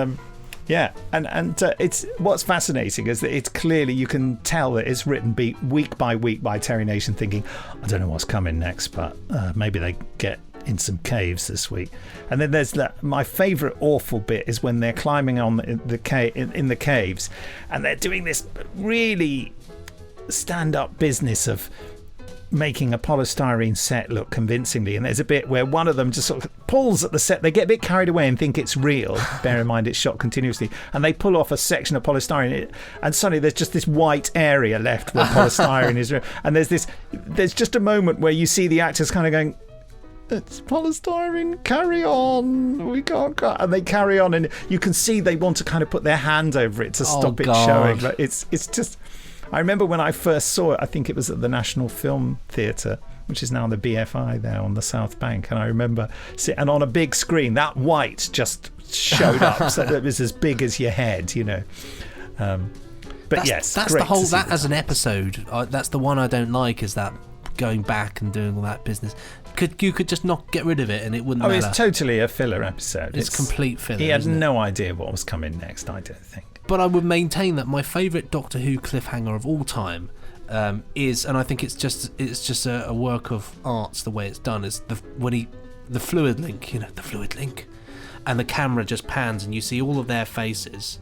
it's what's fascinating is that it's clearly, you can tell that it's written week by week by Terry Nation, thinking, I don't know what's coming next, but maybe they get in some caves this week. And then there's my favourite awful bit is when they're climbing on in the caves, and they're doing this really stand-up business of making a polystyrene set look convincingly, and there's a bit where one of them just sort of pulls at the set. They get a bit carried away and think it's real. Bear in mind it's shot continuously, and they pull off a section of polystyrene, and suddenly there's just this white area left where polystyrene is real. And there's just a moment where you see the actors kind of going, it's polystyrene, carry on, we can't cut, and they carry on, and you can see they want to kind of put their hand over it to stop it showing. Like, it's just, I remember when I first saw it, I think it was at the National Film Theatre, which is now the BFI there on the South Bank, and I remember and on a big screen that white just showed up, so that it was as big as your head, But that's the whole that as an episode. That's the one I don't like, is that going back and doing all that business. You could just not get rid of it and it wouldn't matter. It's totally a filler episode. It's complete filler. He had no idea what was coming next, I don't think. But I would maintain that my favourite Doctor Who cliffhanger of all time is, and I think it's just a work of arts the way it's done, is the fluid link, the fluid link, and the camera just pans and you see all of their faces,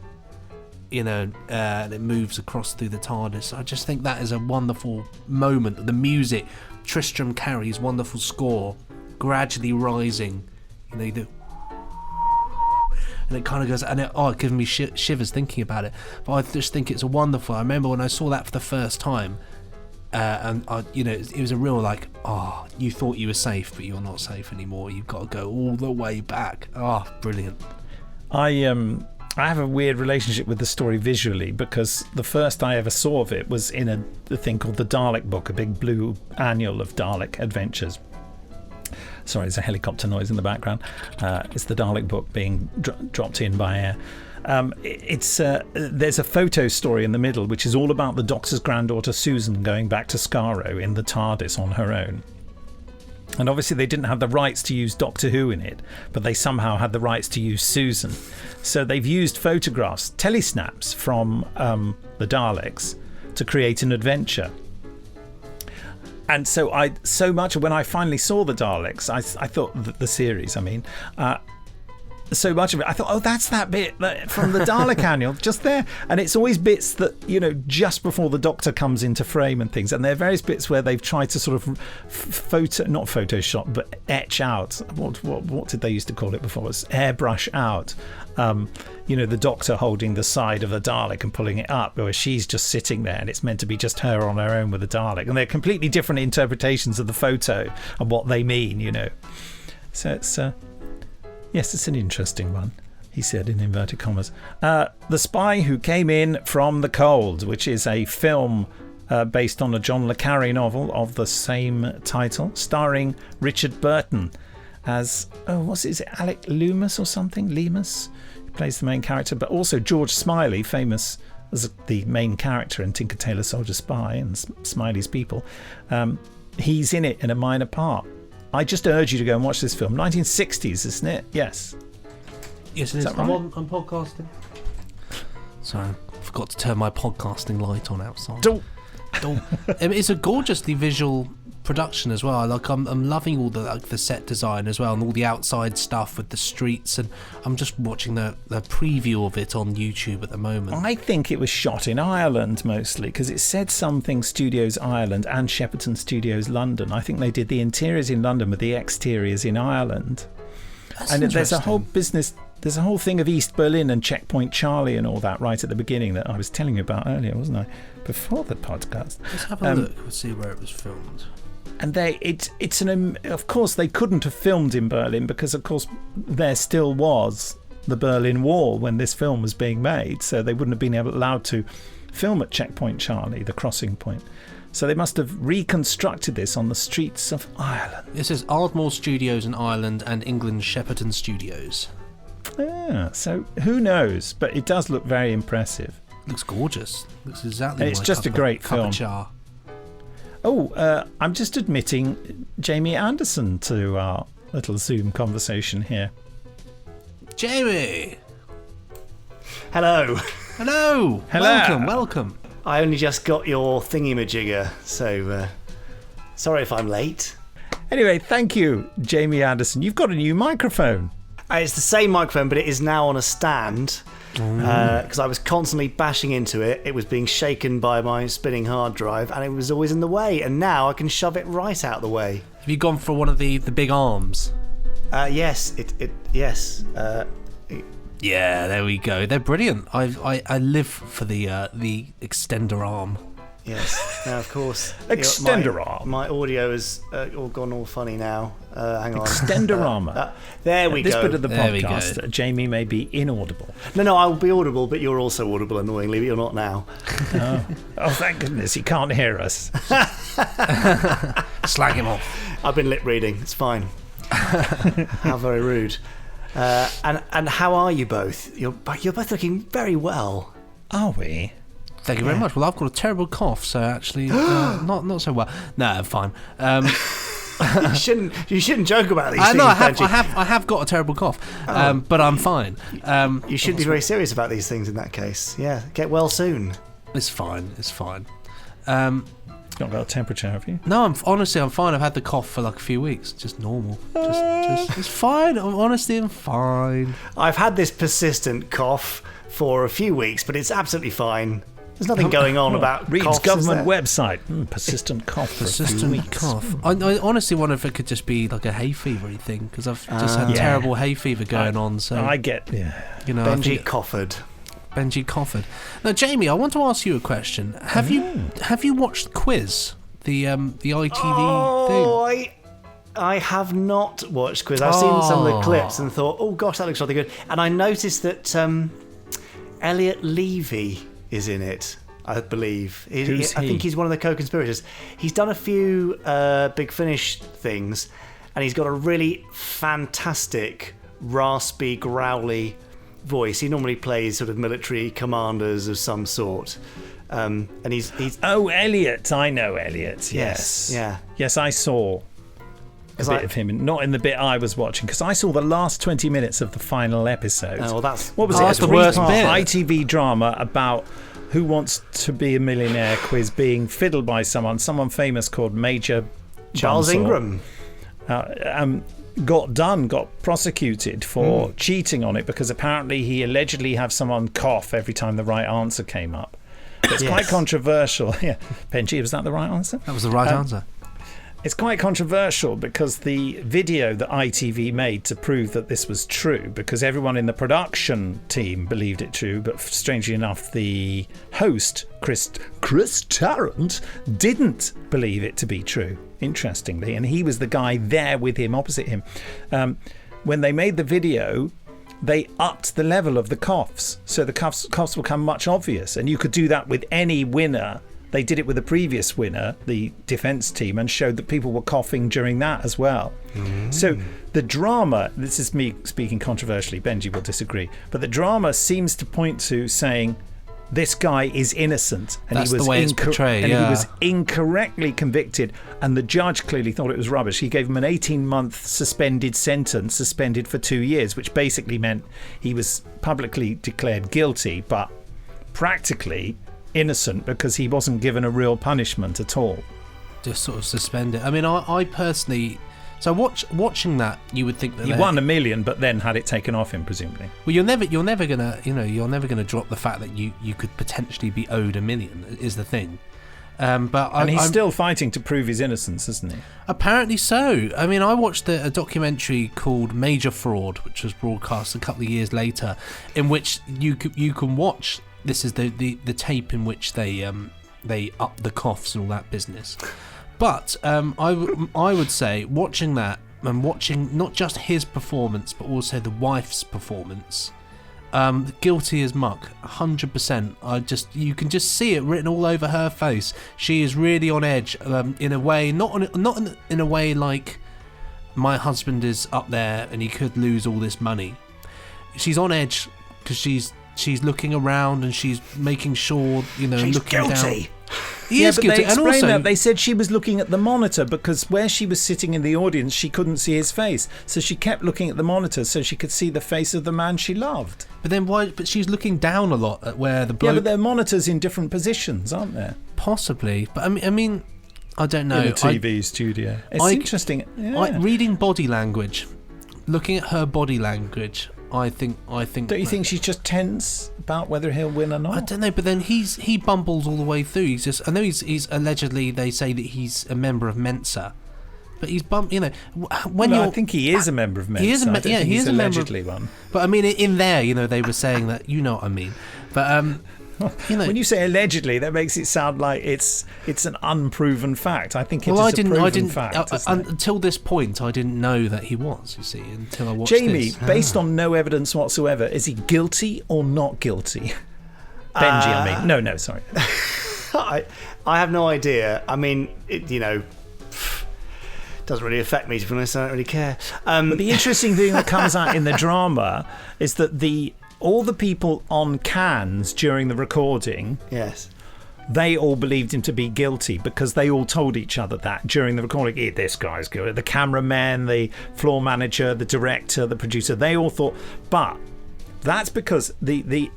and it moves across through the TARDIS. I just think that is a wonderful moment. The music, Tristram Carey's wonderful score, gradually rising, and it kind of goes, and it gives me shivers thinking about it. But I just think it's wonderful. I remember when I saw that for the first time, and it was a real you thought you were safe, but you're not safe anymore. You've got to go all the way back. Brilliant. I have a weird relationship with the story visually, because the first I ever saw of it was in a thing called the Dalek Book, a big blue annual of Dalek adventures. Sorry, there's a helicopter noise in the background. It's the Dalek Book being dropped in by air. There's a photo story in the middle, which is all about the Doctor's granddaughter Susan going back to Skaro in the TARDIS on her own. And obviously they didn't have the rights to use Doctor Who in it, but they somehow had the rights to use Susan. So they've used photographs, telesnaps from the Daleks to create an adventure. And so when I finally saw the Daleks, I thought the series, so much of it, I thought, that's that bit from the Dalek annual, just there. And it's always bits that, just before the Doctor comes into frame and things. And there are various bits where they've tried to sort of not Photoshop, but etch out. What did they used to call it before? It was airbrush out. The Doctor holding the side of the Dalek and pulling it up, where she's just sitting there, and it's meant to be just her on her own with the Dalek. And they're completely different interpretations of the photo and what they mean, So it's... Yes, it's an interesting one, he said in inverted commas. The Spy Who Came In From the Cold, which is a film based on a John le Carré novel of the same title, starring Richard Burton as, is it Alec Loomis or something? Lemus, who plays the main character, but also George Smiley, famous as the main character in Tinker Tailor Soldier Spy and Smiley's People. He's in it in a minor part. I just urge you to go and watch this film. 1960s, isn't it? Yes. Yes, it is. I'm podcasting. Sorry, I forgot to turn my podcasting light on outside. It's a gorgeously visual production as well. I'm loving all the set design as well, and all the outside stuff with the streets. And I'm just watching the preview of it on YouTube at the moment. I think it was shot in Ireland mostly, because it said Something Studios Ireland and Shepperton Studios London. I think they did the interiors in London with the exteriors in Ireland. And there's a whole business. There's a whole thing of East Berlin and Checkpoint Charlie and all that right at the beginning that I was telling you about earlier, wasn't I? Before the podcast. Let's have a look. We'll see where it was filmed. And of course they couldn't have filmed in Berlin, because of course there still was the Berlin Wall when this film was being made, so they wouldn't have been allowed to film at Checkpoint Charlie, the crossing point. So they must have reconstructed this on the streets of Ireland. It says Ardmore Studios in Ireland and England Shepperton Studios. Yeah, so who knows, but it does look very impressive. Looks gorgeous. Looks exactly. And it's just a great film. I'm just admitting Jamie Anderson to our little Zoom conversation here. Jamie! Hello. Hello. Welcome. I only just got your thingy-majigger, so sorry if I'm late. Anyway, thank you, Jamie Anderson. You've got a new microphone. It's the same microphone, but it is now on a stand, because I was constantly bashing into it. It was being shaken by my spinning hard drive, and it was always in the way, and now I can shove it right out the way. Have you gone for one of the big arms? Yes. Yes. Yeah, there we go. They're brilliant. I live for the extender arm. Yes. Now, of course, extender arm. My audio has all gone all funny now. Hang on. Extender arm. There we go. This bit of the podcast, Jamie may be inaudible. No, I'll be audible, but you're also audible, annoyingly, but you're not now. Oh, thank goodness, he can't hear us. Slag him off. I've been lip reading. It's fine. How very rude. And how are you both? You're both looking very well. Are we? Thank you very much. Well, I've got a terrible cough, so actually, not so well. No, I'm fine. You shouldn't joke about these things. No, Benji. I have got a terrible cough, but I'm fine. You should be very serious about these things in that case. Yeah, get well soon. It's fine. Not got a temperature, have you? No, I'm fine. I've had the cough for like a few weeks. Just normal. Just it's fine. I'm fine. I've had this persistent cough for a few weeks, but it's absolutely fine. There's nothing going on about Reed's coughs, government website. Persistent cough. Persistent cough. I honestly wonder if it could just be like a hay fevery thing, because I've just had terrible hay fever going on. So I get Benji coughed. Benji coughed. Now, Jamie, I want to ask you a question. Have you watched Quiz, the ITV thing? I have not watched Quiz. I've seen some of the clips and thought, oh gosh, that looks really good. And I noticed that Elliot Levy is in it, I believe. Who's he? I think he's one of the co-conspirators. He's done a few Big Finish things, and he's got a really fantastic, raspy, growly voice. He normally plays sort of military commanders of some sort. And he's Oh, Elliot. I know Elliot, yes. Yeah. Yes, I saw a bit of him, not in the bit I was watching, because I saw the last 20 minutes of the final episode. Oh, well, that's what was Oh, it? that's A the worst three-part bit. ITV drama about Who Wants to Be a Millionaire quiz being fiddled by someone famous called Major Charles Bunsell. Ingram. Got prosecuted for cheating on it because apparently he allegedly had someone cough every time the right answer came up. It's quite controversial. Yeah, Benji, was that the right answer? That was the right answer. It's quite controversial because the video that ITV made to prove that this was true, because everyone in the production team believed it true, but strangely enough, the host, Chris Tarrant, didn't believe it to be true, interestingly, and he was the guy there with him, opposite him. When they made the video, they upped the level of the coughs, so the coughs become much obvious, and you could do that with any winner. They did it with the previous winner, the defence team, and showed that people were coughing during that as well. So the drama, this is me speaking controversially, Benji will disagree, but the drama seems to point to saying this guy is innocent, and That's he was the way it's portrayed, he was incorrectly convicted, and the judge clearly thought it was rubbish. He gave him an 18-month suspended sentence, suspended for 2 years, which basically meant he was publicly declared guilty, but practically innocent because he wasn't given a real punishment at all. Just sort of suspend it. I mean, I personally, so watching that, you would think that He won $1 million, but then had it taken off him, presumably. Well, you're never gonna drop the fact that you could potentially be owed $1 million is the thing. But he's still fighting to prove his innocence, isn't he? Apparently so. I mean, I watched a documentary called Major Fraud, which was broadcast a couple of years later, in which you can watch. This is the tape in which they up the coughs and all that business. But I would say watching that and watching not just his performance but also the wife's performance, guilty as muck, 100%. You can just see it written all over her face. She is really on edge, in a way, not in a way like my husband is up there and he could lose all this money. She's on edge because she's looking around and she's making sure, she's looking guilty. down. He is but guilty. they explained and also, that. They said she was looking at the monitor because where she was sitting in the audience, she couldn't see his face. So she kept looking at the monitor so she could see the face of the man she loved. But then why? But she's looking down a lot at where the bloke. Yeah, but there are monitors in different positions, aren't there? Possibly, but I mean, I don't know. In a TV studio. It's interesting. Yeah. Reading body language, looking at her body language, I think. Don't you think she's just tense about whether he'll win or not? I don't know, but then he bumbles all the way through. I know he's allegedly, they say that he's a member of Mensa, but he's I think he is a member of Mensa. He is he is a member allegedly one. But I mean, in there, they were saying that, you know what I mean. But when you say allegedly, that makes it sound like it's an unproven fact. I think it's a proven fact. Until this point, I didn't know that he was. You see, until I watched Jamie, this. based on no evidence whatsoever, is he guilty or not guilty? Benji, I mean. No, sorry. I have no idea. I mean, it, doesn't really affect me, to be honest. I don't really care. But the interesting thing that comes out in the drama is that all the people on cans during the recording, yes, they all believed him to be guilty because they all told each other that during the recording. This guy's guilty. The cameraman, the floor manager, the director, the producer, they all thought. But that's because the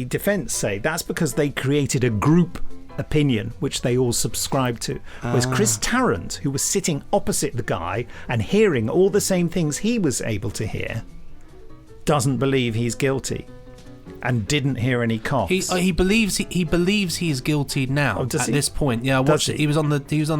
defence say that's because they created a group opinion which they all subscribed to. Whereas Chris Tarrant, who was sitting opposite the guy and hearing all the same things he was able to hear, doesn't believe he's guilty and didn't hear any coughs. He believes he is guilty now. This point. Yeah, I watched it. He was on the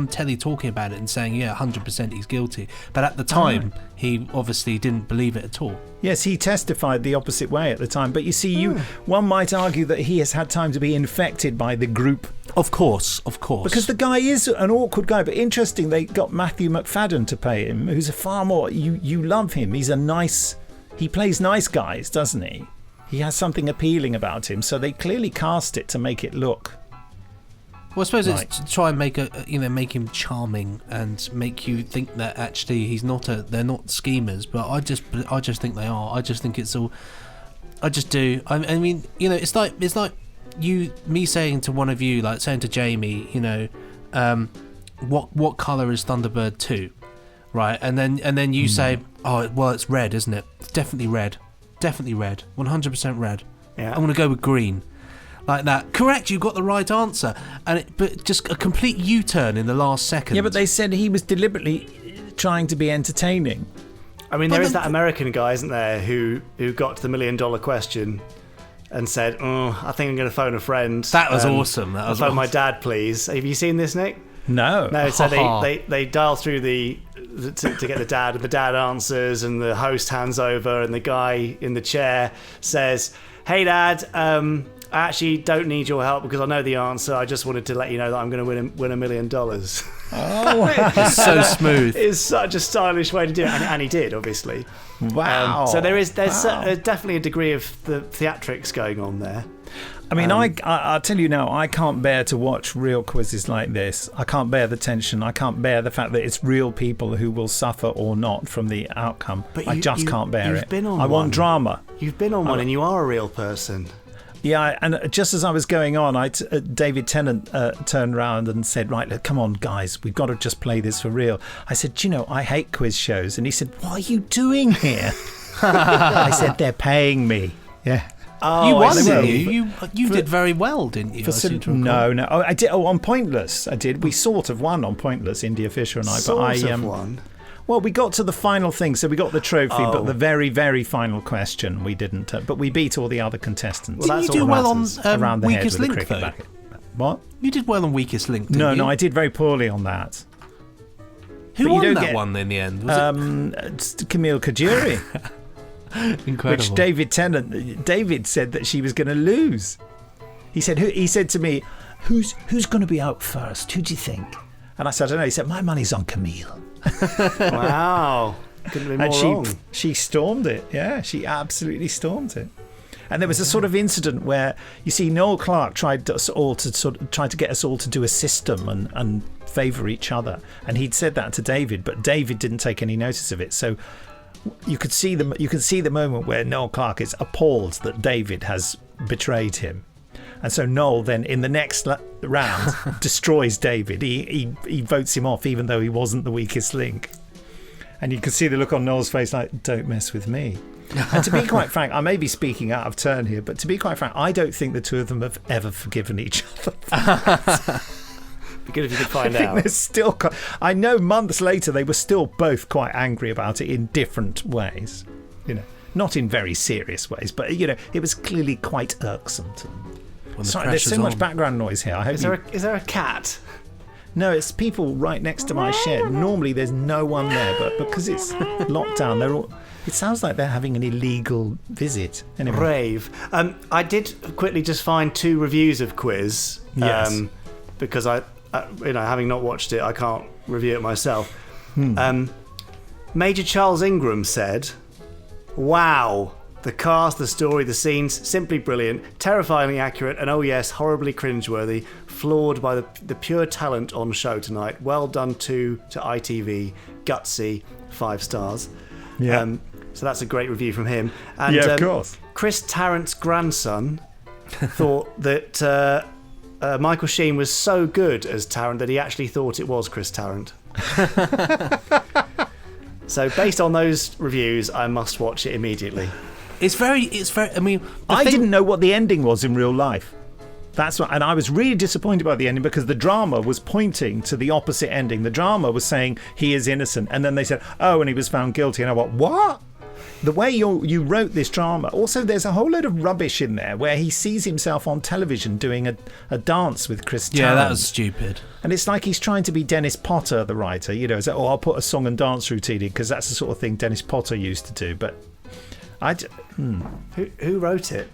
telly talking about it and saying, 100% he's guilty. But at the time, he obviously didn't believe it at all. Yes, he testified the opposite way at the time. But you see, one might argue that he has had time to be infected by the group. Of course. Because the guy is an awkward guy. But interesting, they got Matthew McFadden to pay him, who's a far more. You love him. He's a nice. He plays nice guys, doesn't he? He has something appealing about him, so they clearly cast it to make it look. Well, I suppose it's to try and make make him charming and make you think that actually he's not they're not schemers, but I just think they are. I just think it's all. I just do. I mean, it's like me saying to one of you, like saying to Jamie, what colour is Thunderbird 2? right? And then you say, oh, well, it's red, isn't it? It's definitely red. Definitely red. 100% red. Yeah. I'm going to go with green. Like that. Correct, you got the right answer. But just a complete U-turn in the last second. Yeah, but they said he was deliberately trying to be entertaining. I mean, there is that American guy, isn't there, who got to the $1 million question and said, I think I'm going to phone a friend. That was awesome. That was phone my dad, please. Have you seen this, Nick? No. No, so they dial through to get the dad, and the dad answers, and the host hands over, and the guy in the chair says, hey, Dad, I actually don't need your help because I know the answer. I just wanted to let you know that I'm going to win $1 million. Oh, it's so smooth. It's such a stylish way to do it, and he did, obviously. Wow. So there's definitely a degree of the theatrics going on there. I mean, I'll tell you now, I can't bear to watch real quizzes like this. I can't bear the tension. I can't bear the fact that it's real people who will suffer or not from the outcome. But I just can't bear it. I want drama. You've been on one, and you are a real person. Yeah, and just as I was going on, David Tennant turned around and said, right, come on, guys, we've got to just play this for real. I said, I hate quiz shows. And he said, what are you doing here? I said, they're paying me. Yeah. Oh, you won, didn't you? You did very well, didn't you? No. Oh, I did. Oh, on Pointless, I did. We sort of won on Pointless, India Fisher and I. Sort of won. Well, we got to the final thing, so we got the trophy, but the very, very final question we didn't. But we beat all the other contestants. Didn't you do well on around the Weakest head with Link, the though? cricket What? You did well on Weakest Link, didn't you? No, I did very poorly on that. Who won that one in the end? Was it Camille Kajuri. Incredible. Which David said that she was going to lose. He said to me, who's going to be out first? Who do you think? And I said, I don't know. He said, my money's on Camille. Wow. Couldn't be more wrong. She stormed it. Yeah, she absolutely stormed it. And there was a sort of incident where, you see, Noel Clarke tried to get us all to do a system and favour each other. And he'd said that to David, but David didn't take any notice of it. So you could see the moment where Noel Clarke is appalled that David has betrayed him. And so Noel then, in the next round, destroys David. He votes him off, even though he wasn't the weakest link. And you can see the look on Noel's face like, don't mess with me. And to be quite frank, I may be speaking out of turn here, but to be quite frank, I don't think the two of them have ever forgiven each other. Be good if you could find I think out. they're still. I know months later they were still both quite angry about it in different ways. Not in very serious ways, but it was clearly quite irksome to them. Sorry, there's so much background noise here. Is there a cat? No, it's people right next to my shed. Normally there's no one there, but because it's locked down, it sounds like they're having an illegal visit. Anyway. Rave. I did quickly just find 2 reviews of Quiz. Yes. Because I having not watched it, I can't review it myself. Major Charles Ingram said, "Wow. The cast, the story, the scenes, simply brilliant, terrifyingly accurate, and oh yes, horribly cringeworthy, flawed by the pure talent on show tonight. Well done to ITV, gutsy, 5 stars." Yeah. So that's a great review from him. And, yeah, of course. Chris Tarrant's grandson thought that Michael Sheen was so good as Tarrant that he actually thought it was Chris Tarrant. So based on those reviews, I must watch it immediately. It's very. I mean, I didn't know what the ending was in real life. That's what, and I was really disappointed by the ending because the drama was pointing to the opposite ending. The drama was saying he is innocent, and then they said, "Oh, and he was found guilty." And I went, "What?" The way you wrote this drama. Also, there's a whole load of rubbish in there where he sees himself on television doing a dance with Chris Tarrant. Yeah, that was stupid. And it's like he's trying to be Dennis Potter, the writer. It's like, I'll put a song and dance routine in because that's the sort of thing Dennis Potter used to do. But Who wrote it?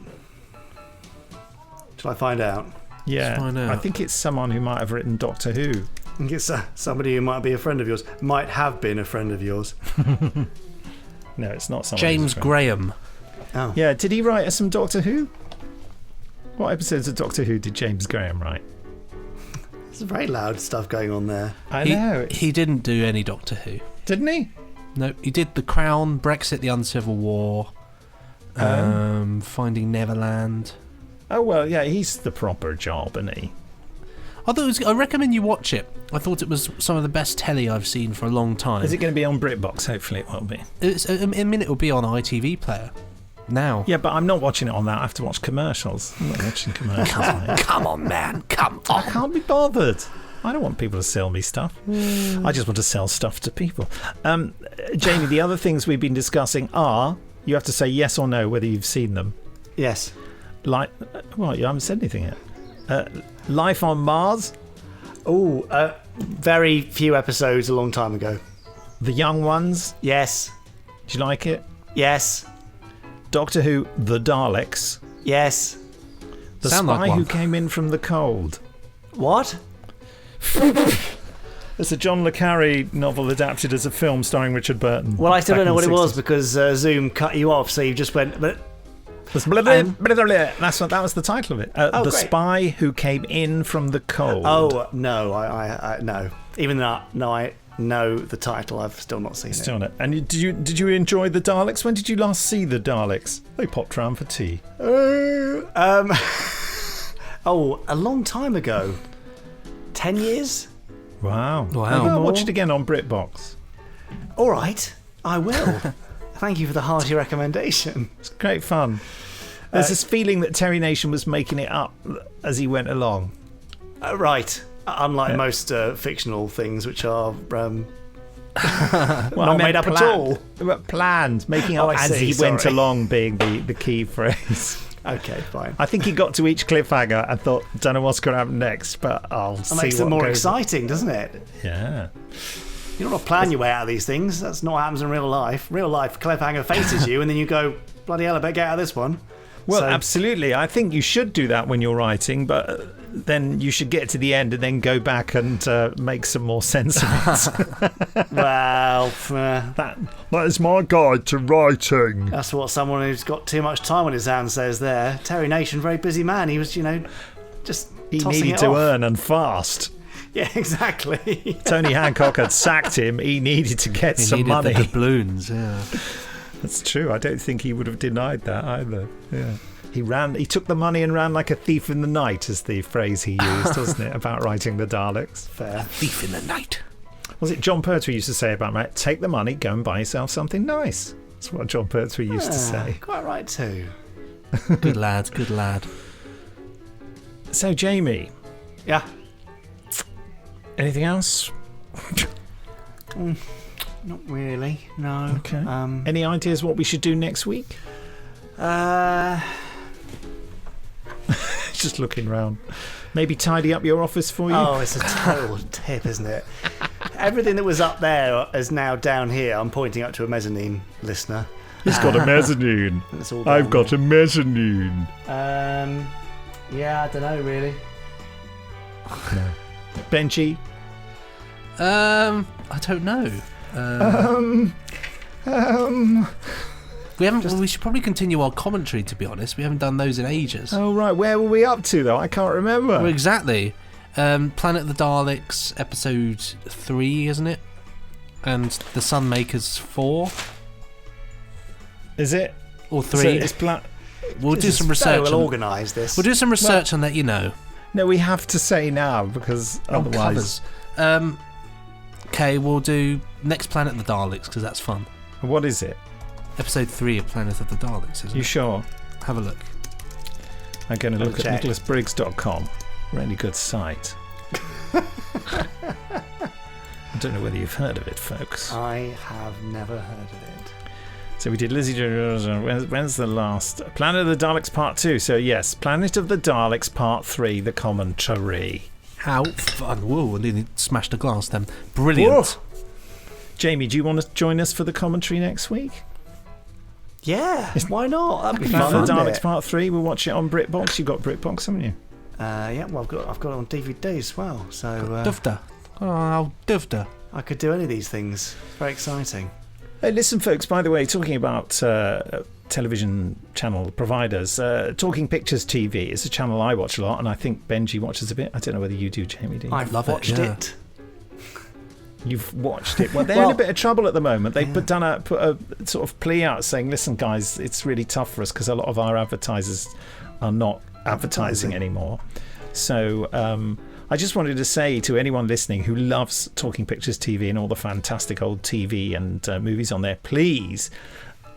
Shall I find out? Yeah, I think it's someone who might have written Doctor Who. I think it's somebody who might be a friend of yours. Might have been a friend of yours. No, it's not someone. James Graham. Oh. Yeah, did he write some Doctor Who? What episodes of Doctor Who did James Graham write? There's very loud stuff going on there. I know. He didn't do any Doctor Who. Didn't he? No, he did The Crown, Brexit, The Uncivil War, Finding Neverland. Oh, well, yeah, he's the proper job, isn't he? I recommend you watch it. I thought it was some of the best telly I've seen for a long time. Is it going to be on BritBox? Hopefully it will be. In a minute, it'll be on ITV Player. Now. Yeah, but I'm not watching it on that. I have to watch commercials. I'm not watching commercials, mate. Come on, man. Come on. I can't be bothered. I don't want people to sell me stuff. I just want to sell stuff to people. Jamie, the other things we've been discussing are, you have to say yes or no whether you've seen them. Yes. Well, you haven't said anything yet. Life on Mars. Oh, very few episodes a long time ago. The Young Ones. Yes. Do you like it? Yes. Doctor Who, The Daleks. Yes. The Sound Spy like one. Who Came In From the Cold. What? It's a John le Carre novel adapted as a film starring Richard Burton. Well, I still back don't know in what the it was 60s. because Zoom cut you off, so you just went. But That was the title of it. The great. Spy Who Came In From the Cold. oh no, I no. Even though I know the title, I've still not seen it. Still not. And did you enjoy the Daleks? When did you last see the Daleks? They popped round for tea. Oh, a long time ago. 10 years? Wow. Wow. Maybe I'll watch it again on BritBox. All right, I will. Thank you for the hearty recommendation. It's great fun. There's this feeling that Terry Nation was making it up as he went along. Right. Unlike most fictional things, which are Well, not made up at all. Planned, making Oh, up I as see, he went sorry. along being the key phrase. Okay, fine. I think he got to each cliffhanger and thought, don't know what's going to happen next, but I'll That see makes what it more goes. exciting, doesn't it? Yeah. You don't want to plan your way out of these things. That's not what happens in real life. Real life, cliffhanger faces you, and then you go, bloody hell, I better get out of this one. Well, So- absolutely. I think you should do that when you're writing, but then you should get to the end and then go back and make some more sense of it. Well, that is my guide to writing. that's what someone who's got too much time on his hands says there. Terry Nation, very busy man. He was, just He tossing needed it to off. earn and fast. Yeah, exactly. Tony Hancock had sacked him. He needed to get He some needed money. the doubloons, yeah. That's true. I don't think he would have denied that either. Yeah. He took the money and ran like a thief in the night, is the phrase he used, wasn't it, about writing the Daleks? Fair. Thief in the night. Was it John Pertwee used to say about that? Take the money, go and buy yourself something nice. That's what John Pertwee used to say. Quite right too. Good lad, good lad. So, Jamie, Yeah. anything else? Not really. No. Okay. Any ideas what we should do next week? Just looking round. Maybe tidy up your office for you? Oh, it's a total tip, isn't it? Everything that was up there is now down here. I'm pointing up to a mezzanine listener. He's got a mezzanine. It's all down a mezzanine. there. Yeah, I don't know really. Benji? I don't know. We haven't. Well, we should probably continue our commentary. To be honest, we haven't done those in ages. Oh, right. Where were we up to, though? I can't remember. Well, exactly. Planet of the Daleks, episode 3, isn't it? And the Sunmakers 4 Is it? or 3. So it's We'll do some Very research. well and- organised. This. We'll do some research and let you know. No, we have to say now, because otherwise... Covers. Okay, we'll do next Planet of the Daleks because that's fun. What is it? Episode 3 of Planet of the Daleks, isn't You it? sure? Have a look. I'm going to look check. at nicholasbriggs.com. Really good site. I don't know whether you've heard of it, folks. I have never heard of it. So we did Lizzie. When's the last? Planet of the Daleks Part 2. So yes, Planet of the Daleks Part 3, the commentary. How fun. Whoa, I nearly smashed a glass then. Brilliant. Whoa. Jamie, do you want to join us for the commentary next week? Yeah, why not? That'd be Planet fun. of the wouldn't Daleks it? Part 3. We'll watch it on BritBox. You've got BritBox, haven't you? Yeah, well, I've got it on DVD as well, so Dufter. Oh, Dufter. I could do any of these things. Very exciting. Hey, listen, folks, by the way, talking about television channel providers, Talking Pictures TV is a channel I watch a lot, and I think Benji watches a bit. I don't know whether you do, Jamie, do you? I've love it, watched yeah. it. You've watched it. Well, they're in a bit of trouble at the moment. They've put a sort of plea out saying, listen, guys, it's really tough for us because a lot of our advertisers are not advertising anymore. So I just wanted to say to anyone listening who loves Talking Pictures TV and all the fantastic old TV and movies on there, please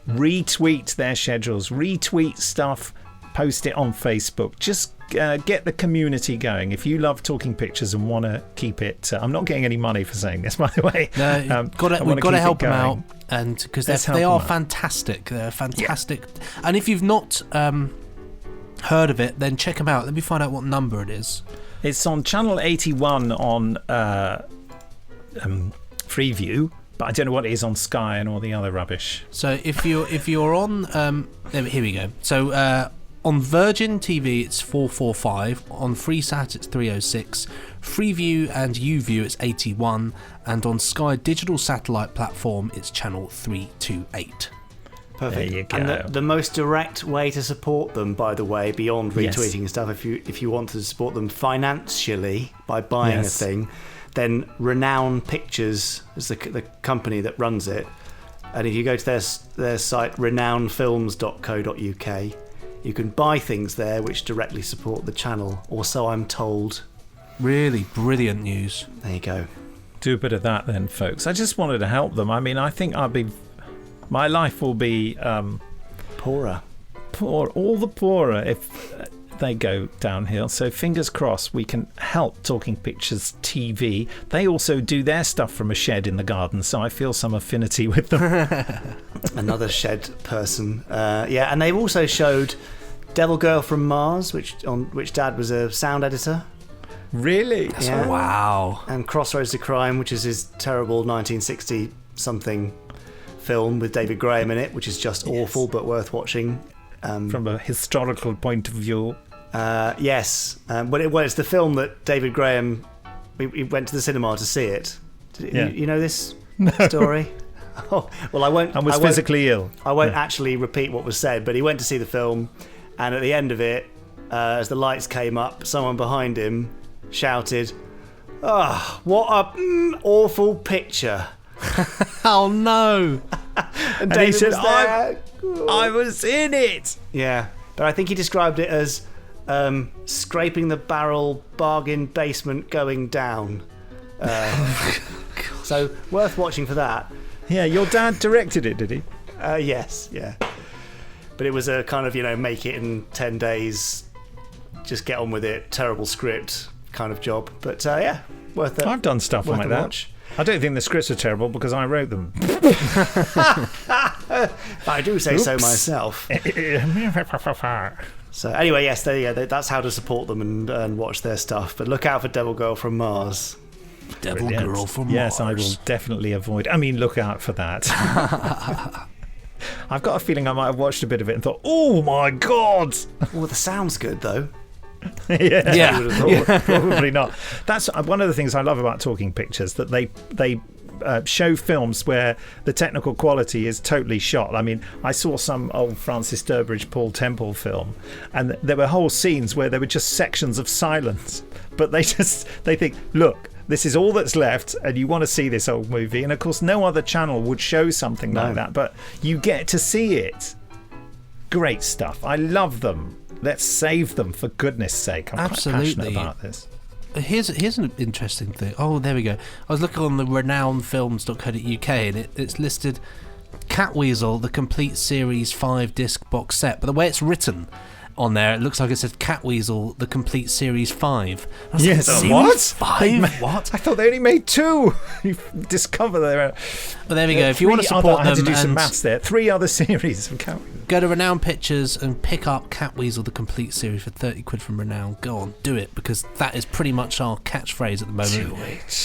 retweet their schedules, retweet stuff, post it on Facebook. Just get the community going. If you love Talking Pictures and want to keep it, I'm not getting any money for saying this, by the way. No, we've got to help them out, and because they are fantastic. They're fantastic, and if you've not heard of it, then check them out. Let me find out what number it is. It's on channel 81 on Freeview, but I don't know what it is on Sky and all the other rubbish. So if you're on, here we go. So on Virgin TV it's 445, on Freesat it's 306, Freeview and YouView it's 81, and on Sky digital satellite platform it's channel 328. Perfect. There you go. And the most direct way to support them, by the way, beyond retweeting and stuff, if you want to support them financially by buying a thing, then Renown Pictures is the company that runs it. And if you go to their site, renownfilms.co.uk, you can buy things there which directly support the channel, or so I'm told. Really brilliant news. There you go. Do a bit of that then, folks. I just wanted to help them. I mean, I think my life will be Poorer. all the poorer if they go downhill. So fingers crossed we can help Talking Pictures TV. They also do their stuff from a shed in the garden, so I feel some affinity with them. Another shed person. And they've also showed Devil Girl from Mars, which Dad was a sound editor. Really? Yeah. Wow. And Crossroads to Crime, which is his terrible 1960-something film with David Graham in it, which is just awful but worth watching. From a historical point of view. Yes. But it's the film that David Graham... We went to the cinema to see it. You know this story? Oh, well, I won't... And was physically ill. I won't actually repeat what was said, but he went to see the film, and at the end of it, as the lights came up, someone behind him shouted, "Oh, what a awful picture." Oh no. and he said, was there. I was in it. Yeah, but I think he described it as scraping the barrel, bargain basement going down. So worth watching for that. Yeah, your dad directed it, did he? Yes, yeah. But it was a kind of, make it in 10 days, just get on with it, terrible script kind of job. But worth it. I've done stuff like that. Watch. I don't think the scripts are terrible because I wrote them. I do say so myself. So anyway, yes, that's how to support them and watch their stuff. But look out for Devil Girl from Mars. Girl from Mars. Yes, I will definitely avoid. I mean, look out for that. I've got a feeling I might have watched a bit of it and thought, oh my God. Well, the sound's good though. Yeah. Probably not. That's one of the things I love about Talking Pictures, that they show films where the technical quality is totally shot. I mean, I saw some old Francis Durbridge, Paul Temple film, and there were whole scenes where there were just sections of silence, but they think, look, this is all that's left, and you want to see this old movie. And of course, no other channel would show something like that, but you get to see it. Great stuff. I love them. Let's save them, for goodness sake. I'm Absolutely. quite passionate about this. Here's an interesting thing. Oh, there we go. I was looking on the renownfilms.co.uk, and it's listed Catweasel, the complete series 5-disc box set. But the way it's written on there, it looks like it says Catweasel, the complete series 5. Yes, like, what? 5? What? I thought they only made 2. You discover there. Well, there we go. If you want to support them, I had to do some maths there. 3 other series of Catweasel. Go to Renown Pictures and pick up Catweasel, the complete series for 30 quid from Renown. Go on, do it, because that is pretty much our catchphrase at the moment.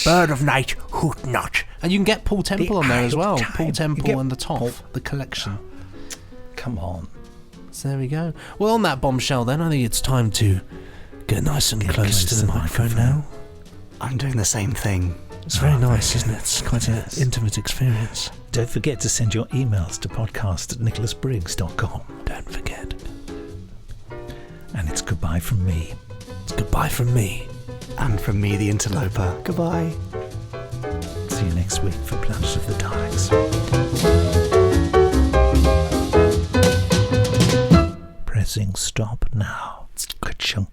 Bird of night, hoot not. And you can get Paul Temple on there as well. Paul Temple and the Top, the collection. Come on. So there we go. Well, on that bombshell then, I think it's time to get nice and close to the microphone now. I'm doing the same thing. It's very nice, isn't it? It's quite an intimate experience. Don't forget to send your emails to podcast@nicholasbriggs.com. Don't forget. And it's goodbye from me. It's goodbye from me. And from me, the interloper. Goodbye. See you next week for Planet of the Daleks. Pressing stop now. It's ka-chunk.